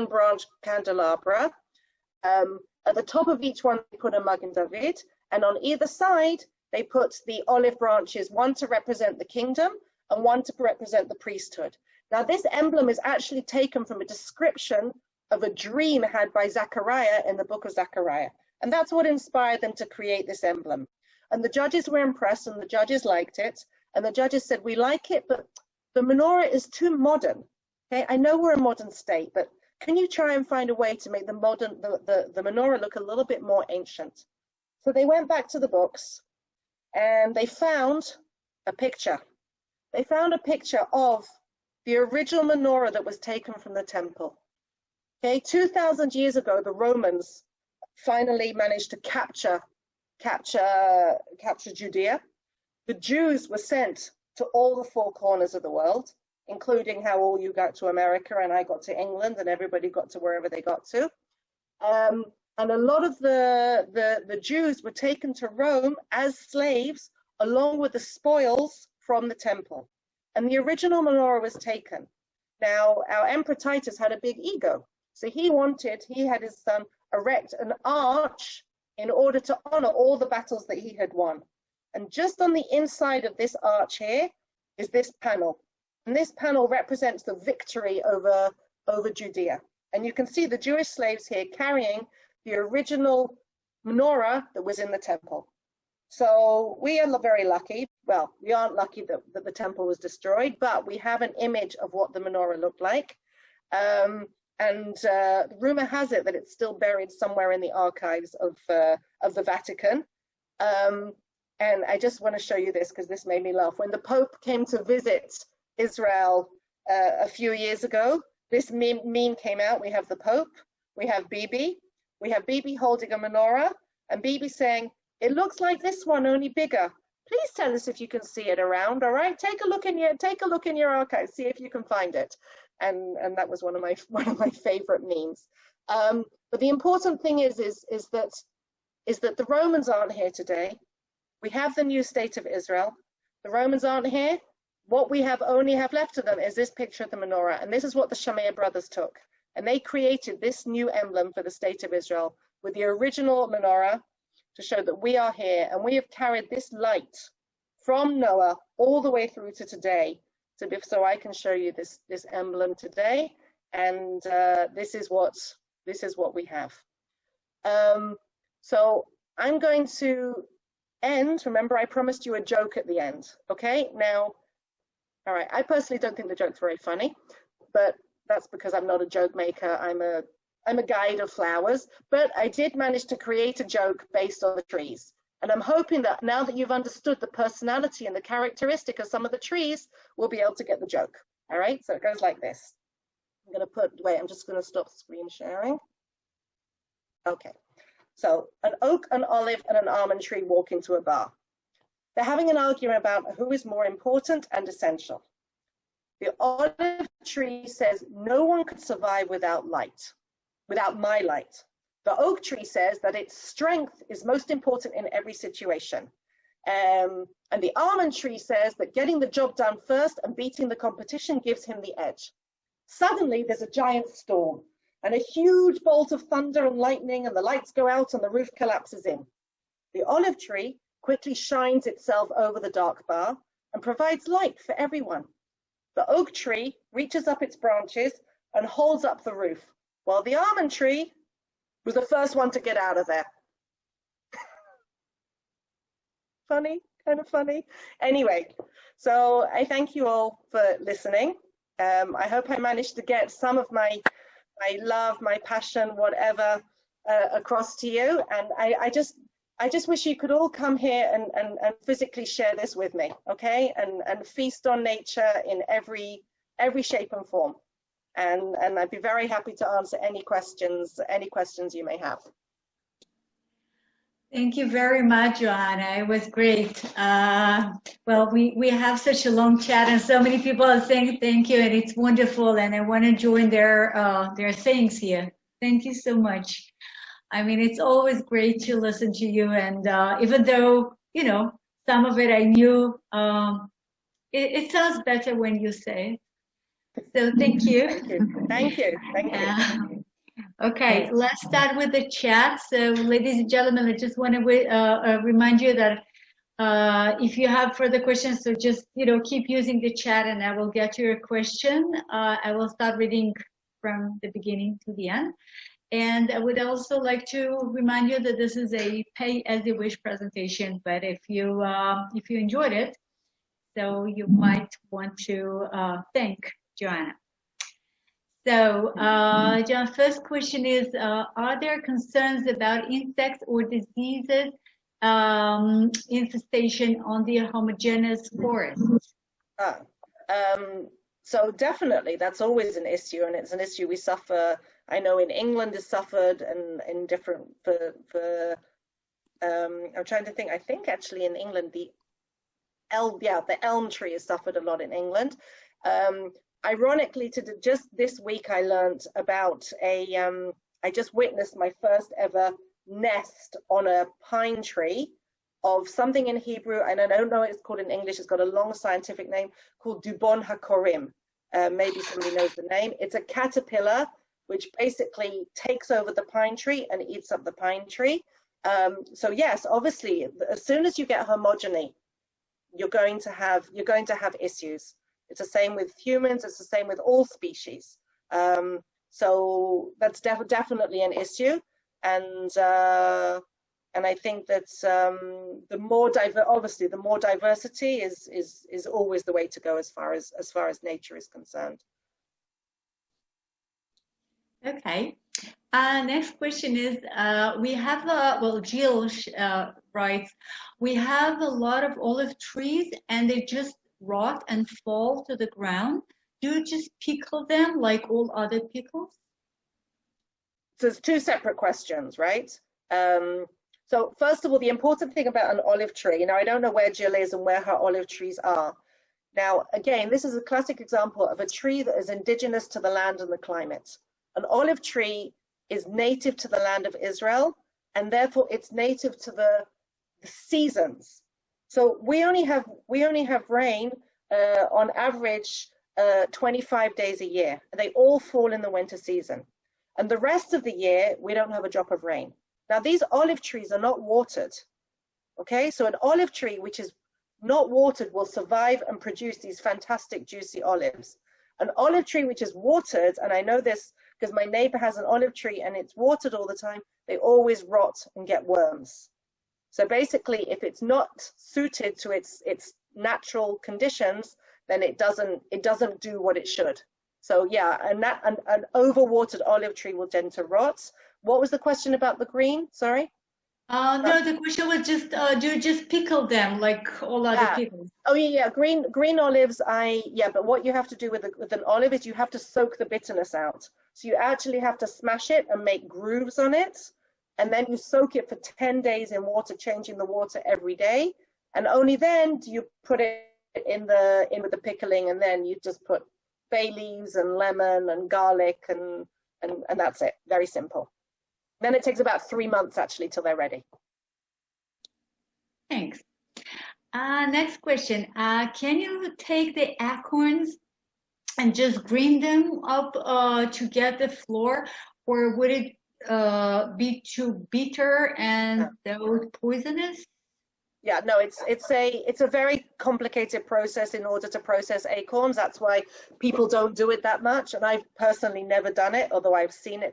branch candelabra. At the top of each one, they put a Magen David, and on either side, they put the olive branches, one to represent the kingdom and one to represent the priesthood. Now, this emblem is actually taken from a description of a dream had by Zechariah in the book of Zechariah. And that's what inspired them to create this emblem. And the judges were impressed, and the judges liked it. And the judges said, we like it, but the menorah is too modern. Okay, I know we're a modern state, but can you try and find a way to make the menorah look a little bit more ancient? So they went back to the books and they found a picture. They found a picture of the original menorah that was taken from the temple. Okay, 2,000 years ago, the Romans finally managed to capture Judea. The Jews were sent to all the four corners of the world, including how all you got to America and I got to England and everybody got to wherever they got to. And a lot of the Jews were taken to Rome as slaves along with the spoils from the temple. And the original menorah was taken. Now, our Emperor Titus had a big ego. So he had his son erect an arch in order to honor all the battles that he had won. And just on the inside of this arch here is this panel. And this panel represents the victory over Judea. And you can see the Jewish slaves here carrying the original menorah that was in the temple. So we are very lucky. Well, we aren't lucky that the temple was destroyed, but we have an image of what the menorah looked like. And rumor has it that it's still buried somewhere in the archives of the Vatican. And I just want to show you this because this made me laugh. When the Pope came to visit Israel a few years ago, this meme came out. We have the Pope, we have Bibi holding a menorah, and Bibi saying, "It looks like this one, only bigger. Please tell us if you can see it around. All right, take a look in your archives, see if you can find it." And that was one of my favorite memes. But the important thing is that the Romans aren't here today. We have the new state of Israel. The Romans aren't here. What we only have left of them is this picture of the menorah. And this is what the Shammai brothers took. And they created this new emblem for the state of Israel with the original menorah to show that we are here. And we have carried this light from Noah all the way through to today. So I can show you this emblem today. And this is what we have. So I'm going to end. Remember, I promised you a joke at the end. Okay, now, all right, I personally don't think the joke's very funny, but that's because I'm not a joke maker. I'm a guide of flowers, but I did manage to create a joke based on the trees. And I'm hoping that now that you've understood the personality and the characteristic of some of the trees, we'll be able to get the joke. All right, so it goes like this. I'm just going to stop screen sharing. Okay. So an oak, an olive, and an almond tree walk into a bar. They're having an argument about who is more important and essential. The olive tree says, no one could survive without light, without my light. The oak tree says that its strength is most important in every situation. And the almond tree says that getting the job done first and beating the competition gives him the edge. Suddenly, there's a giant storm and a huge bolt of thunder and lightning, and the lights go out and the roof collapses in. The olive tree quickly shines itself over the dark bar and provides light for everyone. The oak tree reaches up its branches and holds up the roof, while the almond tree was the first one to get out of there. Funny, kind of funny. Anyway, so I thank you all for listening. I hope I managed to get some of my love, my passion, whatever, across to you. And I just wish you could all come here and physically share this with me, okay? And feast on nature in every shape and form. And I'd be very happy to answer any questions you may have. Thank you very much, Joanna. It was great. Well, we have such a long chat, and so many people are saying thank you, and it's wonderful. And I want to join their sayings here. Thank you so much. I mean, it's always great to listen to you, and even though some of it I knew, it sounds better when you say it. So thank you. Thank you. Okay, let's start with the chat. So, ladies and gentlemen, I just want to remind you that if you have further questions, so just keep using the chat, and I will get to your question. I will start reading from the beginning to the end. And I would also like to remind you that this is a pay as you wish presentation, but if you enjoyed it, so you might want to thank Joanna. So, John, first question is, are there concerns about insects or diseases infestation on the homogeneous forest? So definitely, that's always an issue, and it's an issue we suffer. I know in England is suffered, and in different I'm trying to think. I think actually in England the elm tree is suffered a lot in England. Ironically, just this week I learned about I just witnessed my first ever nest on a pine tree of something in Hebrew, and I don't know what it's called in English. It's got a long scientific name called Dubon hakorim. Maybe somebody knows the name. It's a caterpillar which basically takes over the pine tree and eats up the pine tree. So yes, obviously, as soon as you get homogeny, you're going to have issues. It's the same with humans. It's the same with all species. So that's definitely an issue, and I think that the more diversity is always the way to go as far as nature is concerned. Okay. Next question is, we have Jill writes, we have a lot of olive trees and they just rot and fall to the ground. Do you just pickle them like all other pickles? So it's two separate questions, right? So first of all, the important thing about an olive tree, now I don't know where Jill is and where her olive trees are. Now, again, this is a classic example of a tree that is indigenous to the land and the climate. An olive tree is native to the land of Israel, and therefore it's native to the seasons. So we only have rain on average 25 days a year. They all fall in the winter season. And the rest of the year, we don't have a drop of rain. Now, these olive trees are not watered, okay? So an olive tree which is not watered will survive and produce these fantastic juicy olives. An olive tree which is watered, and I know this because my neighbor has an olive tree and it's watered all the time, they always rot and get worms. So basically, if it's not suited to its natural conditions, then it doesn't do what it should. So yeah, an overwatered olive tree will tend to rot. What was the question about the green? Sorry. No, the question was just, do you just pickle them like all other pickles? Oh yeah, green olives. But what you have to do with an olive is you have to soak the bitterness out. So you actually have to smash it and make grooves on it, and then you soak it for 10 days in water, changing the water every day, and only then do you put it in with the pickling, and then you just put bay leaves and lemon and garlic and that's it. Very simple. Then it takes about 3 months actually till they're ready. Thanks. Next question. Can you take the acorns and just grind them up to get the flour, or would it be too bitter and poisonous? Yeah, no, it's a very complicated process in order to process acorns. That's why people don't do it that much, and I've personally never done it, although I've seen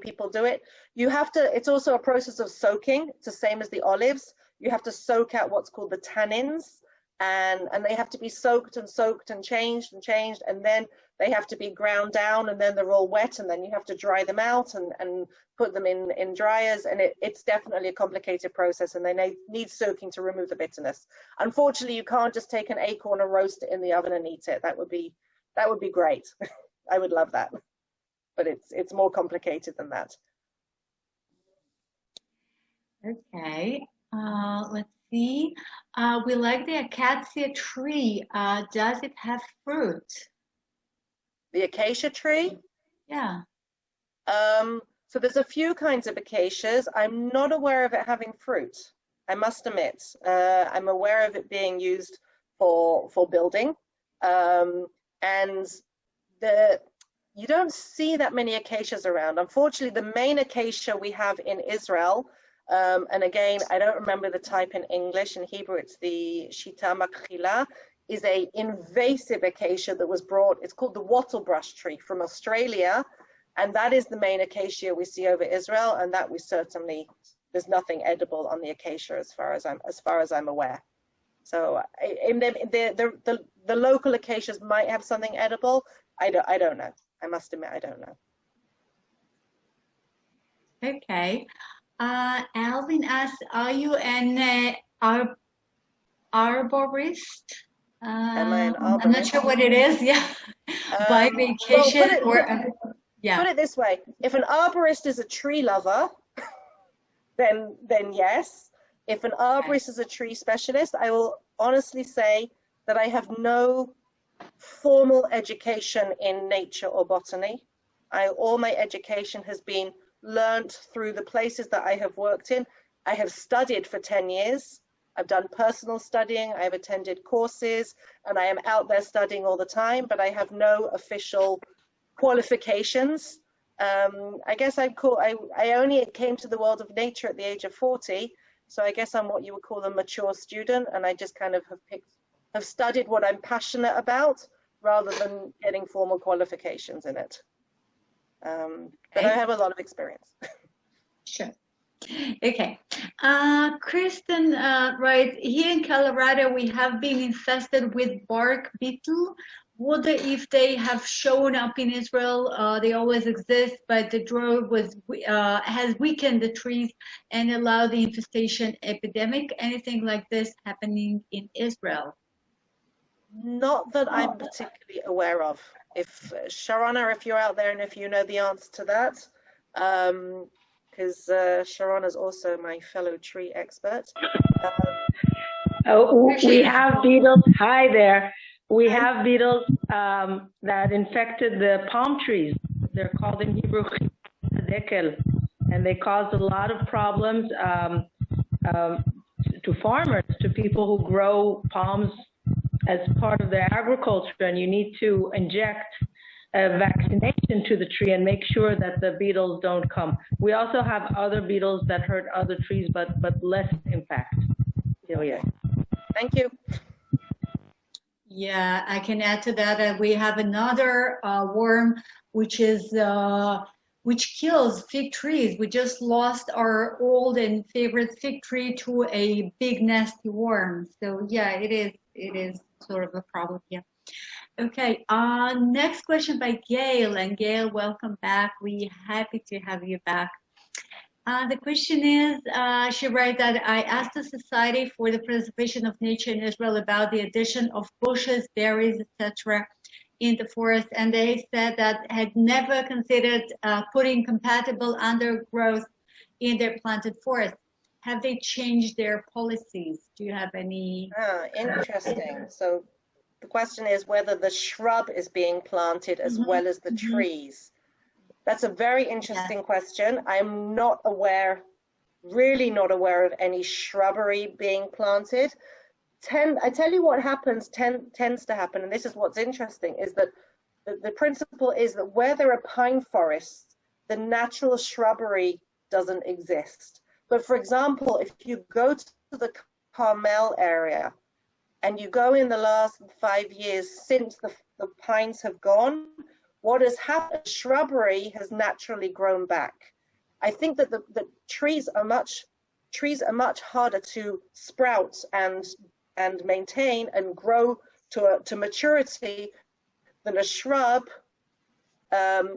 people do it. You have to, it's also a process of soaking. It's the same as the olives. You have to soak out what's called the tannins, and they have to be soaked and changed, and then they have to be ground down, and then they're all wet, and then you have to dry them out and put them in dryers, and it's definitely a complicated process, and they need soaking to remove the bitterness. Unfortunately, you can't just take an acorn and roast it in the oven and eat it. That would be great. I would love that, but it's more complicated than that. Okay, let's see. We like the acacia tree. Does it have fruit? The acacia tree? Yeah. So there's a few kinds of acacias. I'm not aware of it having fruit, I must admit. I'm aware of it being used for building. And you don't see that many acacias around. Unfortunately, the main acacia we have in Israel, and again, I don't remember the type in English. In Hebrew, it's the Shita Makhila, is a invasive acacia that was brought, it's called the wattlebrush tree from Australia. And that is the main acacia we see over Israel, and that we certainly, there's nothing edible on the acacia as far as I'm aware. So the local acacias might have something edible. I don't know. I must admit, I don't know. Okay. Alvin asks, are you an arborist? Am I an arborist? I'm not sure what it is. Yeah. By vacation yeah. Put it this way: if an arborist is a tree lover, then yes. If an arborist is a tree specialist, I will honestly say that I have no formal education in nature or botany. All my education has been learnt through the places that I have worked in. I have studied for 10 years. I've done personal studying. I've attended courses, and I am out there studying all the time, but I have no official qualifications. I guess I only came to the world of nature at the age of 40. So I guess I'm what you would call a mature student, and I just kind of have studied what I'm passionate about rather than getting formal qualifications in it. But I have a lot of experience. Sure. Okay. Kristen writes, here in Colorado, we have been infested with bark beetle. Wonder if they have shown up in Israel. They always exist, but the drought has weakened the trees and allowed the infestation epidemic. Anything like this happening in Israel? Not that I'm particularly aware of. If Sharona, if you're out there and if you know the answer to that, because Sharona is also my fellow tree expert. We have beetles. Hi there. We have beetles that infected the palm trees. They're called in Hebrew dekel, and they caused a lot of problems to farmers, to people who grow palms as part of their agriculture, and you need to inject a vaccination to the tree and make sure that the beetles don't come. We also have other beetles that hurt other trees, but less impact. Celia. Thank you. Yeah, I can add to that. We have another worm which kills fig trees. We just lost our old and favorite fig tree to a big nasty worm. So yeah, it is sort of a problem here. Okay, next question by Gail. And Gail, welcome back. We're happy to have you back. The question is, she writes that I asked the Society for the Preservation of Nature in Israel about the addition of bushes, berries, etc. in the forest, and they said that had never considered putting compatible undergrowth in their planted forest. Have they changed their policies? Do you have any? Interesting. So the question is whether the shrub is being planted as well as the trees. That's a very interesting question. I'm not aware, really not aware of any shrubbery being planted. I tell you what tends to happen, and this is what's interesting, is that the principle is that where there are pine forests, the natural shrubbery doesn't exist. But for example, if you go to the Carmel area and you go in the last 5 years since the pines have gone, what has happened, shrubbery has naturally grown back. I think that the trees are much harder to sprout and maintain and grow to maturity than a shrub,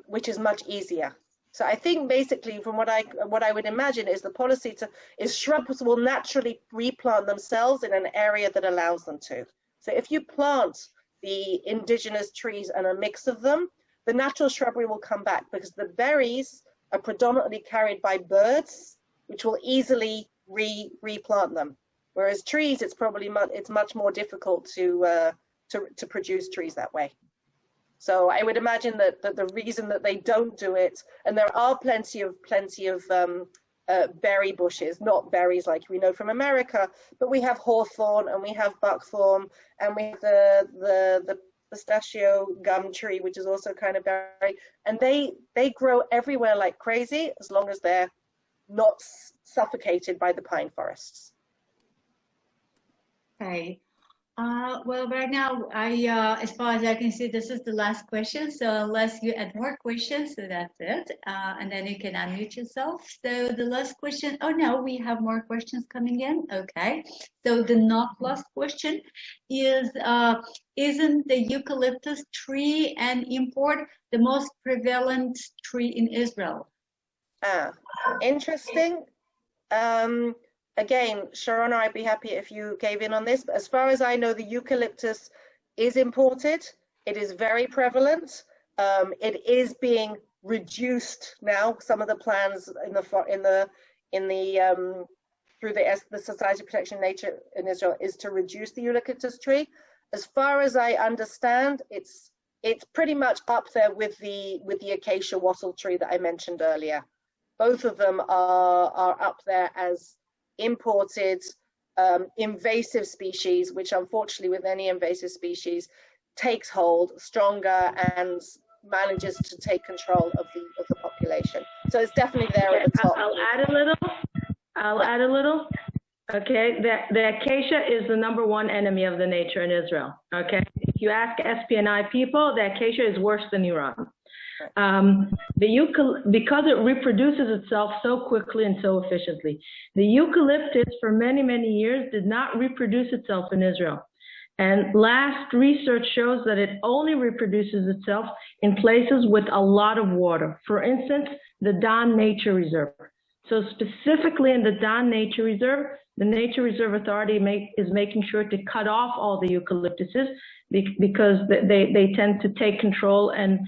which is much easier. So I think basically from what I would imagine is the policy is shrubs will naturally replant themselves in an area that allows them to. So if you plant the indigenous trees and a mix of them, the natural shrubbery will come back because the berries are predominantly carried by birds, which will easily replant them. Whereas trees, it's much more difficult to produce trees that way. So I would imagine that the reason that they don't do it, and there are plenty of berry bushes, not berries like we know from America, but we have hawthorn and we have buckthorn and we have the pistachio gum tree, which is also kind of berry, and they grow everywhere like crazy as long as they're not suffocated by the pine forests. Okay. Well, right now, as far as I can see, this is the last question. So unless you add more questions, so that's it. And then you can unmute yourself. So the last question, oh no, we have more questions coming in. Okay. So the not last question is, isn't the eucalyptus tree an import the most prevalent tree in Israel? Interesting. Again, Sharona, I'd be happy if you gave in on this, but as far as I know, the eucalyptus is imported. It is very prevalent. It is being reduced now. Some of the plans through the Society of Protection of Nature in Israel is to reduce the eucalyptus tree. As far as I understand, it's pretty much up there with the acacia wattle tree that I mentioned earlier. Both of them are up there as imported invasive species, which unfortunately with any invasive species takes hold stronger and manages to take control of the population. So it's definitely there at the top. I'll add a little. Okay, the acacia is the #1 enemy of the nature in Israel. Okay, if you ask SPNI people, the acacia is worse than Iran. Because it reproduces itself so quickly and so efficiently. The eucalyptus for many, many years did not reproduce itself in Israel. And last research shows that it only reproduces itself in places with a lot of water. For instance, the Dan Nature Reserve. So specifically in the Dan Nature Reserve, the Nature Reserve Authority is making sure to cut off all the eucalyptuses because they tend to take control and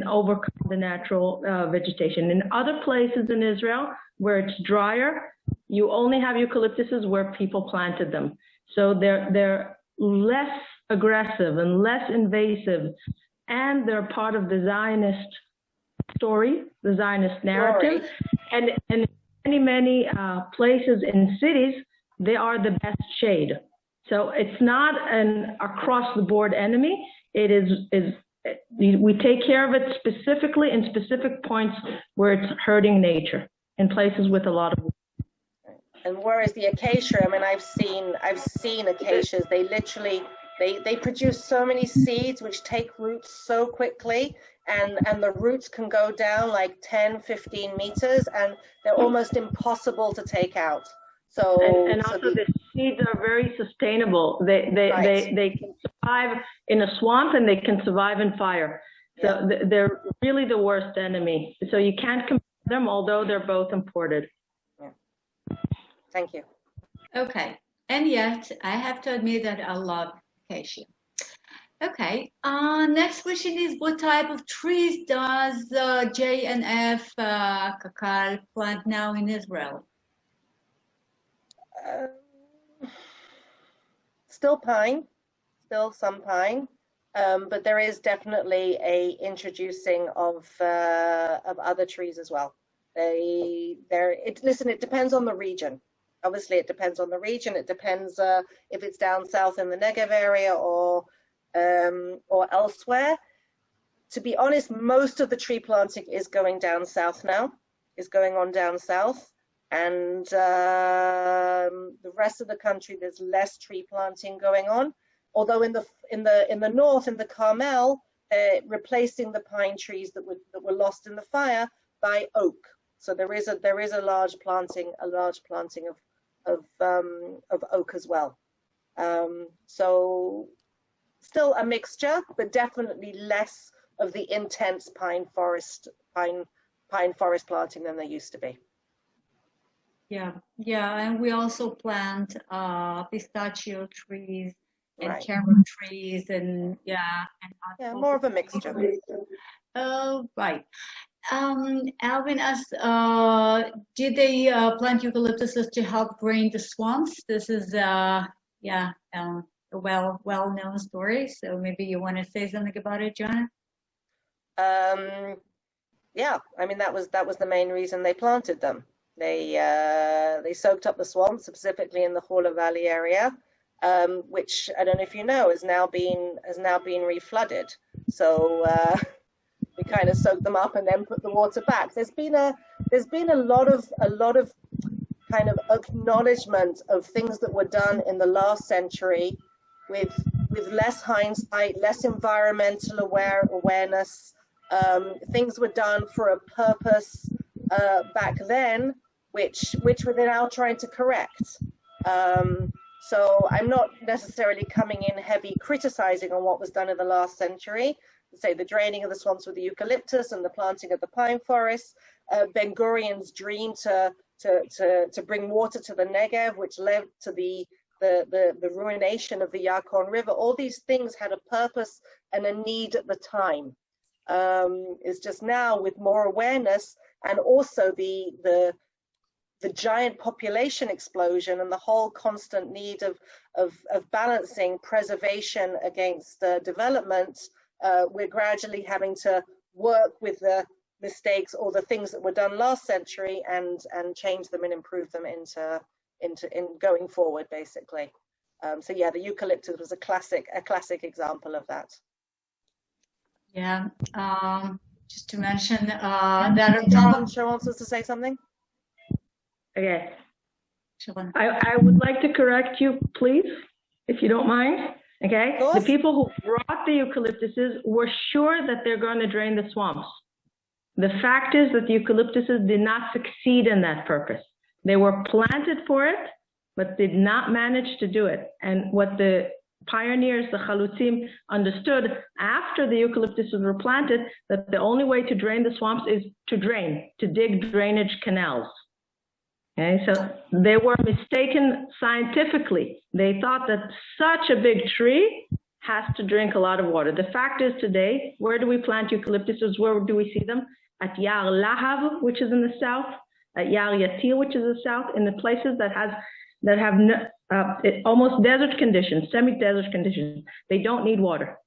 overcome the natural vegetation. In other places in Israel where it's drier, you only have eucalyptuses where people planted them. So they're less aggressive and less invasive, and they're part of the Zionist story, the Zionist narrative. And in many places in cities, they are the best shade. So it's not an across-the-board enemy. It is we take care of it specifically in specific points where it's hurting nature, in places with a lot of. And whereas the acacia, I mean, I've seen acacias. They literally they produce so many seeds which take roots so quickly, and the roots can go down like 10, 15 meters, and they're almost impossible to take out. So and also the seeds are very sustainable. They can survive in a swamp and they can survive in fire. So they're really the worst enemy. So you can't compare them, although they're both imported. Yeah. Thank you. Okay, and yet I have to admit that I love acacia. Okay, next question is, what type of trees does J&F Kakal plant now in Israel? Still pine, still some pine, but there is definitely a introducing of other trees as well. Listen, it depends on the region. Obviously, it depends on the region. It depends if it's down south in the Negev area or elsewhere. To be honest, most of the tree planting is going down south now. Is going on down south. And the rest of the country, there's less tree planting going on. Although in the north, in the Carmel, replacing the pine trees that were lost in the fire by oak. So there is a large planting of oak as well. So still a mixture, but definitely less of the intense pine forest planting than there used to be. Yeah, and we also plant pistachio trees and carob trees, and more of a mixture. Right. Alvin asked, did they plant eucalyptuses to help drain the swamps? This is a well-known story. So maybe you want to say something about it, Joanna? Yeah, I mean that was the main reason they planted them. They soaked up the swamps, specifically in the Hula Valley area, which I don't know if you know has now been reflooded. So we kind of soaked them up and then put the water back. There's been a lot of kind of acknowledgement of things that were done in the last century with less hindsight, less environmental awareness. Things were done for a purpose back then, which we're now trying to correct. So I'm not necessarily coming in heavy criticizing on what was done in the last century. Say the draining of the swamps with the eucalyptus and the planting of the pine forests, Ben Gurion's dream to bring water to the Negev, which led to the ruination of the Yarkon River. All these things had a purpose and a need at the time. It's just now with more awareness, and also the giant population explosion and the whole constant need of balancing preservation against development, we're gradually having to work with the mistakes or the things that were done last century and change them and improve them in going forward, basically. So yeah, the eucalyptus was a classic example of that. Yeah, just to mention that Sharon wants us to say something. Okay. I would like to correct you, please, if you don't mind. Okay. The people who brought the eucalyptuses were sure that they're going to drain the swamps. The fact is that the eucalyptuses did not succeed in that purpose. They were planted for it, but did not manage to do it. And what the pioneers, the chalutzim, understood after the eucalyptuses were planted, that the only way to drain the swamps is to dig drainage canals. Okay, so they were mistaken scientifically. They thought that such a big tree has to drink a lot of water. The fact is today, where do we plant eucalyptuses? Where do we see them? At Yar Lahav, which is in the south, at Yar Yatir, which is in the south, in the places that have almost desert conditions, semi-desert conditions. They don't need water,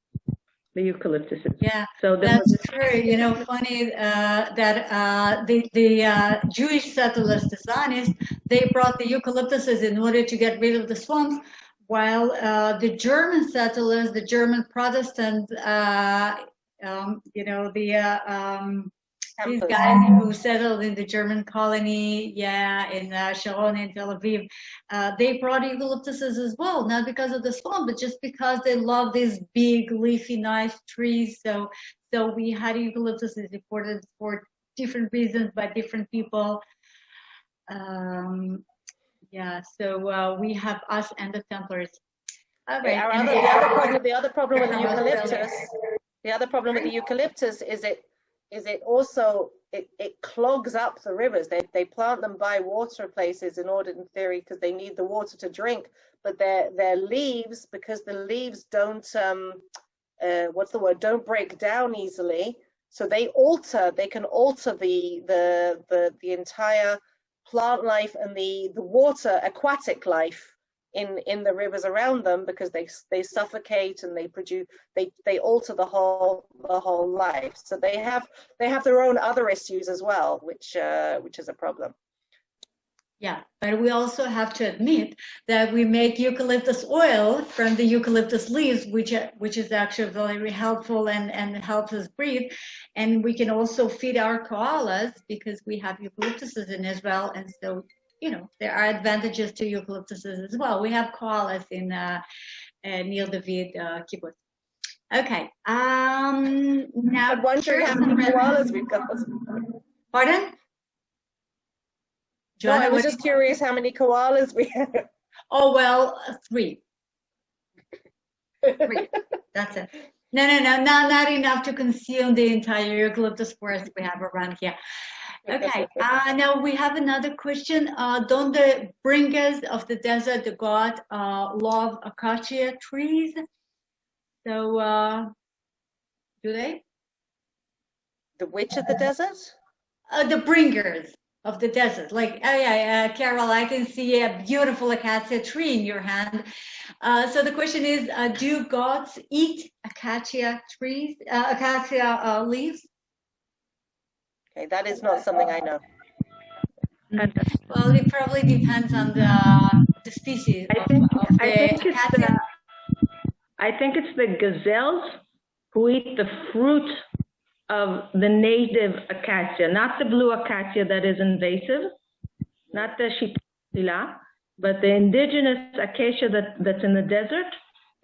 the eucalyptuses. Yeah, so that's true. You know, funny that the Jewish settlers, the Zionists, they brought the eucalyptuses in order to get rid of the swamps, while the German settlers, the German Protestants, these guys who settled in the German colony, in Sharon and Tel Aviv, they brought eucalyptuses as well, not because of the swamp, but just because they love these big, leafy, nice trees. So we had eucalyptuses imported for different reasons by different people. So we have us and the Templars. Okay. The other problem with the eucalyptus is it also clogs up the rivers. They plant them by water places in order, in theory, because they need the water to drink. But their leaves, because the leaves don't don't break down easily, so they can alter the entire plant life and the water aquatic life in the rivers around them, because they suffocate and they alter the whole life. So they have their own other issues as well, which is a problem. Yeah, but we also have to admit that we make eucalyptus oil from the eucalyptus leaves, which is actually very helpful and helps us breathe. And we can also feed our koalas because we have eucalyptuses in Israel, and so there are advantages to eucalyptuses as well. We have koalas in Nir David kibbutz. Okay. Now, I'm wondering how many koalas we've got. Pardon? Joanna, I was just curious how many koalas we have. Oh, well, 3. 3. That's it. No, not enough to consume the entire eucalyptus forest we have around here. Okay, now we have another question. Don't the bringers of the desert, the god, love acacia trees? So, do they? The witch of the desert? The bringers of the desert. Like, Carol, I can see a beautiful acacia tree in your hand. So the question is, do gods eat acacia trees, acacia leaves? Okay, that is not something I know. Well, it probably depends on the species. I think it's the gazelles who eat the fruit of the native acacia, not the blue acacia that is invasive, not the shitila, but the indigenous acacia that's in the desert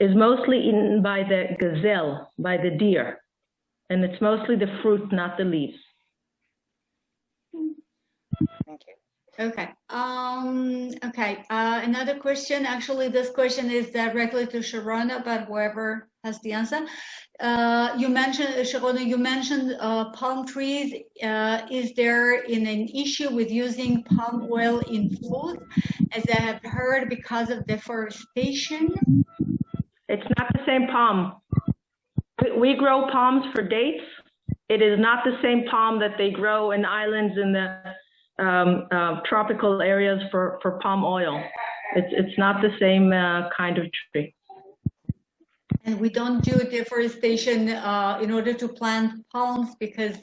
is mostly eaten by the gazelle, by the deer. And it's mostly the fruit, not the leaves. Thank you. Okay. Another question. Actually, this question is directly to Sharona, but whoever has the answer. You mentioned, Sharona, you mentioned palm trees. Is there an issue with using palm oil in food, as I have heard, because of deforestation? It's not the same palm. We grow palms for dates. It is not the same palm that they grow in islands in the tropical areas for palm oil. It's not the same kind of tree. And we don't do deforestation in order to plant palms because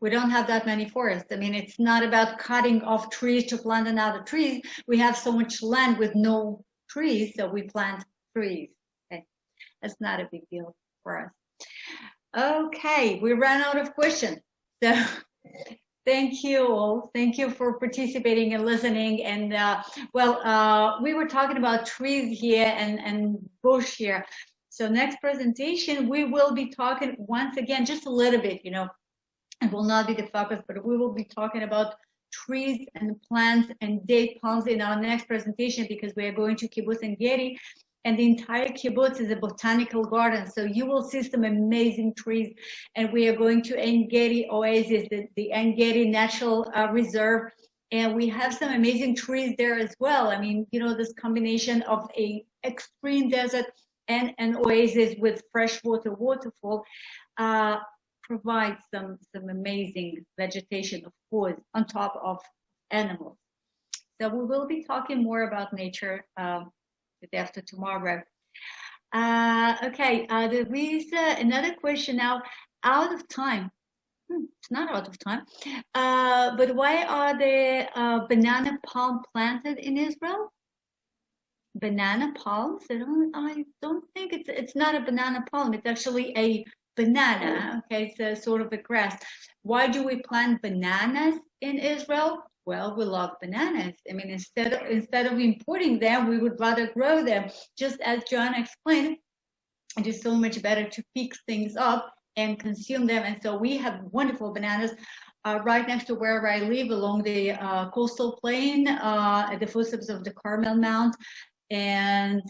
we don't have that many forests. I mean, it's not about cutting off trees to plant another trees. We have so much land with no trees, so we plant trees. Okay, that's not a big deal for us. Okay, we ran out of questions. So thank you all. Thank you for participating and listening. And we were talking about trees here and bush here. So next presentation, we will be talking once again, just a little bit, it will not be the focus, but we will be talking about trees and plants and date palms in our next presentation, because we are going to Kibbutz En Gedi, and the entire kibbutz is a botanical garden. So you will see some amazing trees, and we are going to En Gedi Oasis, the En Gedi Natural Reserve. And we have some amazing trees there as well. I mean, this combination of a extreme desert and an oasis with freshwater waterfall provides some amazing vegetation, of course, on top of animals. So we will be talking more about nature the day after tomorrow. Okay, there is another question now, out of time. It's not out of time, but why are the banana palm planted in Israel? Banana palms? I don't think it's not a banana palm. It's actually a banana. Okay, it's sort of a grass. Why do we plant bananas in Israel? Well, we love bananas. I mean, instead of importing them, we would rather grow them. Just as Joanna explained, it is so much better to pick things up and consume them. And so we have wonderful bananas right next to where I live, along the coastal plain, at the footsteps of the Carmel Mount, and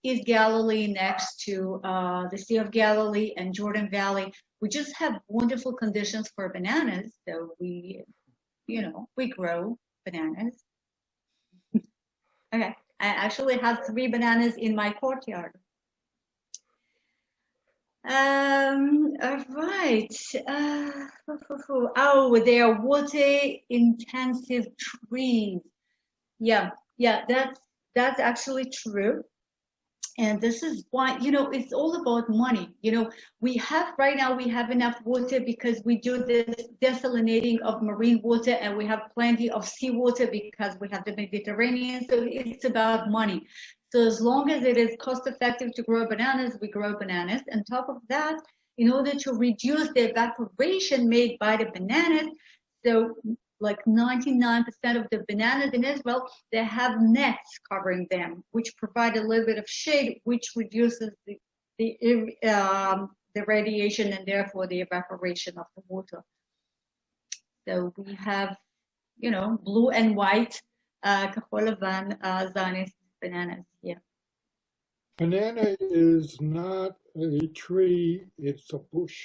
East Galilee next to the Sea of Galilee and Jordan Valley. We just have wonderful conditions for bananas. So we grow bananas. Okay, I actually have 3 bananas in my courtyard. All right. Oh, they are water intensive trees. Yeah, that's actually true. And this is why, it's all about money. Right now we have enough water because we do this desalinating of marine water, and we have plenty of seawater because we have the Mediterranean. So it's about money. So as long as it is cost effective to grow bananas, we grow bananas. On top of that, in order to reduce the evaporation made by the bananas, so like 99% of the bananas in Israel, they have nets covering them, which provide a little bit of shade, which reduces the radiation and therefore the evaporation of the water. So we have, blue and white, kahol levan, Zionist bananas here. Banana is not a tree, it's a bush.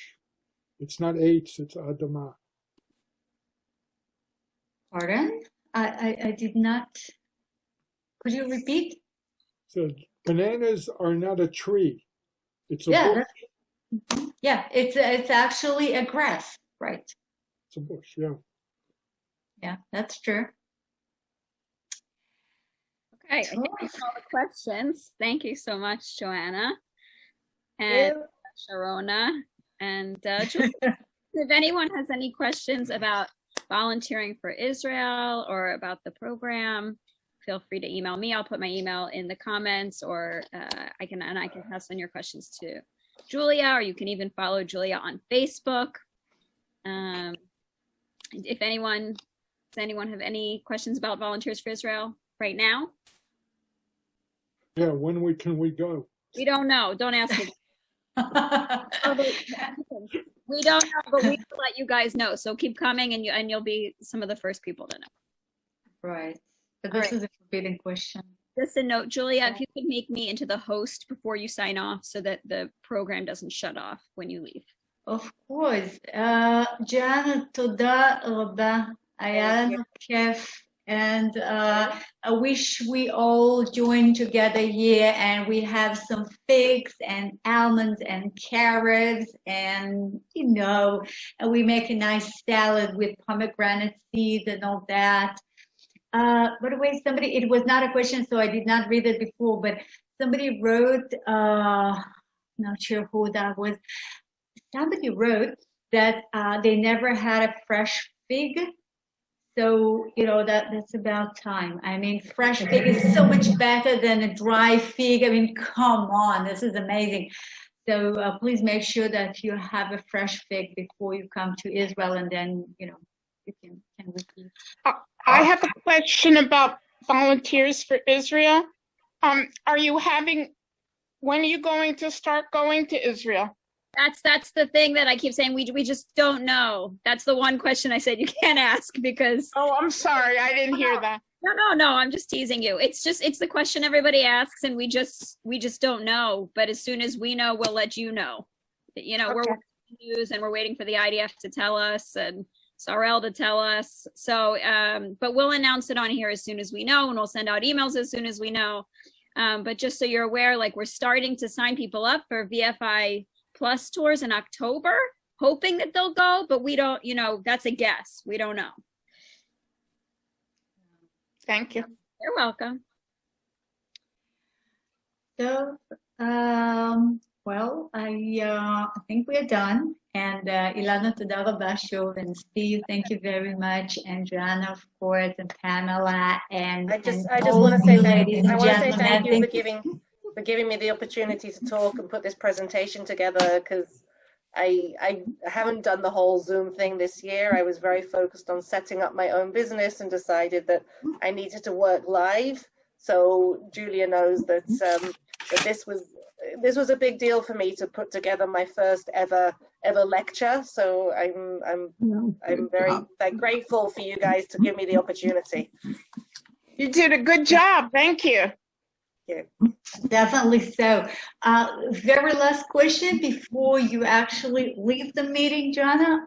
It's not eitz, it's adama. Pardon? I did not. Could you repeat? So bananas are not a tree. It's a bush. Yeah, it's actually a grass, right? It's a bush, yeah. Yeah, that's true. Okay, I think that's all the questions. Thank you so much, Joanna and Sharona. And Julia, if anyone has any questions about volunteering for Israel or about the program, feel free to email me. I'll put my email in the comments, or I can pass on your questions to Julia, or you can even follow Julia on Facebook. Does anyone have any questions about Volunteers for Israel right now? Yeah, when can we go? We don't know. Don't ask me. We don't know, but we will let you guys know. So keep coming, and you'll be some of the first people to know. Right. But this is a forbidden question. Just a note, Julia, if you could make me into the host before you sign off so that the program doesn't shut off when you leave. Of course. Joanna, תודה רבה. היה לנו כיף. And I wish we all join together here and we have some figs and almonds and carrots and, and we make a nice salad with pomegranate seeds and all that. By the way, it was not a question, so I did not read it before, but somebody wrote, not sure who that was. Somebody wrote that they never had a fresh fig. So, that's about time. I mean, fresh fig is so much better than a dry fig. I mean, come on, this is amazing. So please make sure that you have a fresh fig before you come to Israel, and then, you can receive. I have a question about volunteers for Israel. When are you going to start going to Israel? That's the thing that I keep saying. We just don't know. That's the one question I said you can't ask because. Oh, I'm sorry. I didn't hear that. No. I'm just teasing you. It's the question everybody asks, and we just don't know. But as soon as we know, we'll let you know. We're watching the news and we're waiting for the IDF to tell us and Sarel to tell us. So, but we'll announce it on here as soon as we know, and we'll send out emails as soon as we know. But just so you're aware, we're starting to sign people up for VFI Plus tours in October, hoping that they'll go, but we don't, that's a guess. We don't know. Thank you. You're welcome. So, well, I think we're done. And Ilana, tודה רבה שוב, and Steve, thank you very much, and Joanna, of course, and Pamela, and I just want to say thank you. I want to say thank you for giving me the opportunity to talk and put this presentation together, because I haven't done the whole Zoom thing this year. I was very focused on setting up my own business and decided that I needed to work live. So Julia knows that that this was a big deal for me to put together my first ever lecture. So I'm very grateful for you guys to give me the opportunity. You did a good job. Thank you. Yeah, definitely so. Very last question before you actually leave the meeting, Joanna.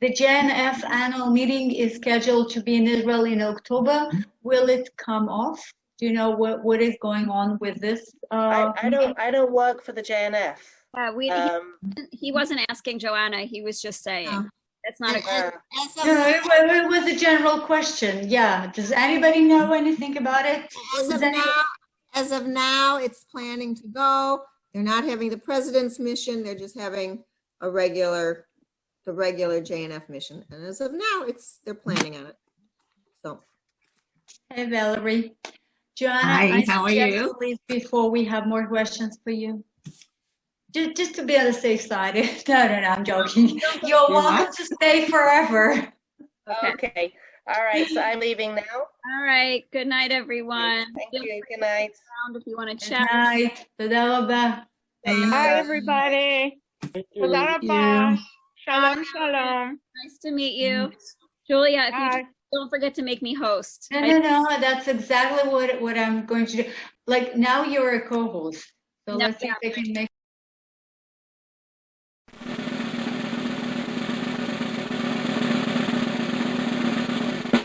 The JNF annual meeting is scheduled to be in Israel in October. Will it come off? Do you know what is going on with this? I don't work for the JNF. He wasn't asking Joanna. He was just saying. That's not a question. It was a general question. Yeah. Does anybody know anything about it? As of now, it's planning to go. They're not having the president's mission. They're just having the regular JNF mission. And as of now, they're planning on it. So. Hey, Valerie. Joanna, hi, how are you? Before we have more questions for you. Just to be on the safe side. No, I'm joking. You're welcome to stay forever. Okay. All right, so I'm leaving now. All right. Good night, everyone. Thank you. Good night. If you want to Good chat. night. תודה רבה. Hi, everybody. תודה רבה. Shalom, shalom. Nice to meet you. Julia, if you don't forget to make me host. No, that's exactly what I'm going to do. Now you're a co-host. So let's see if I can make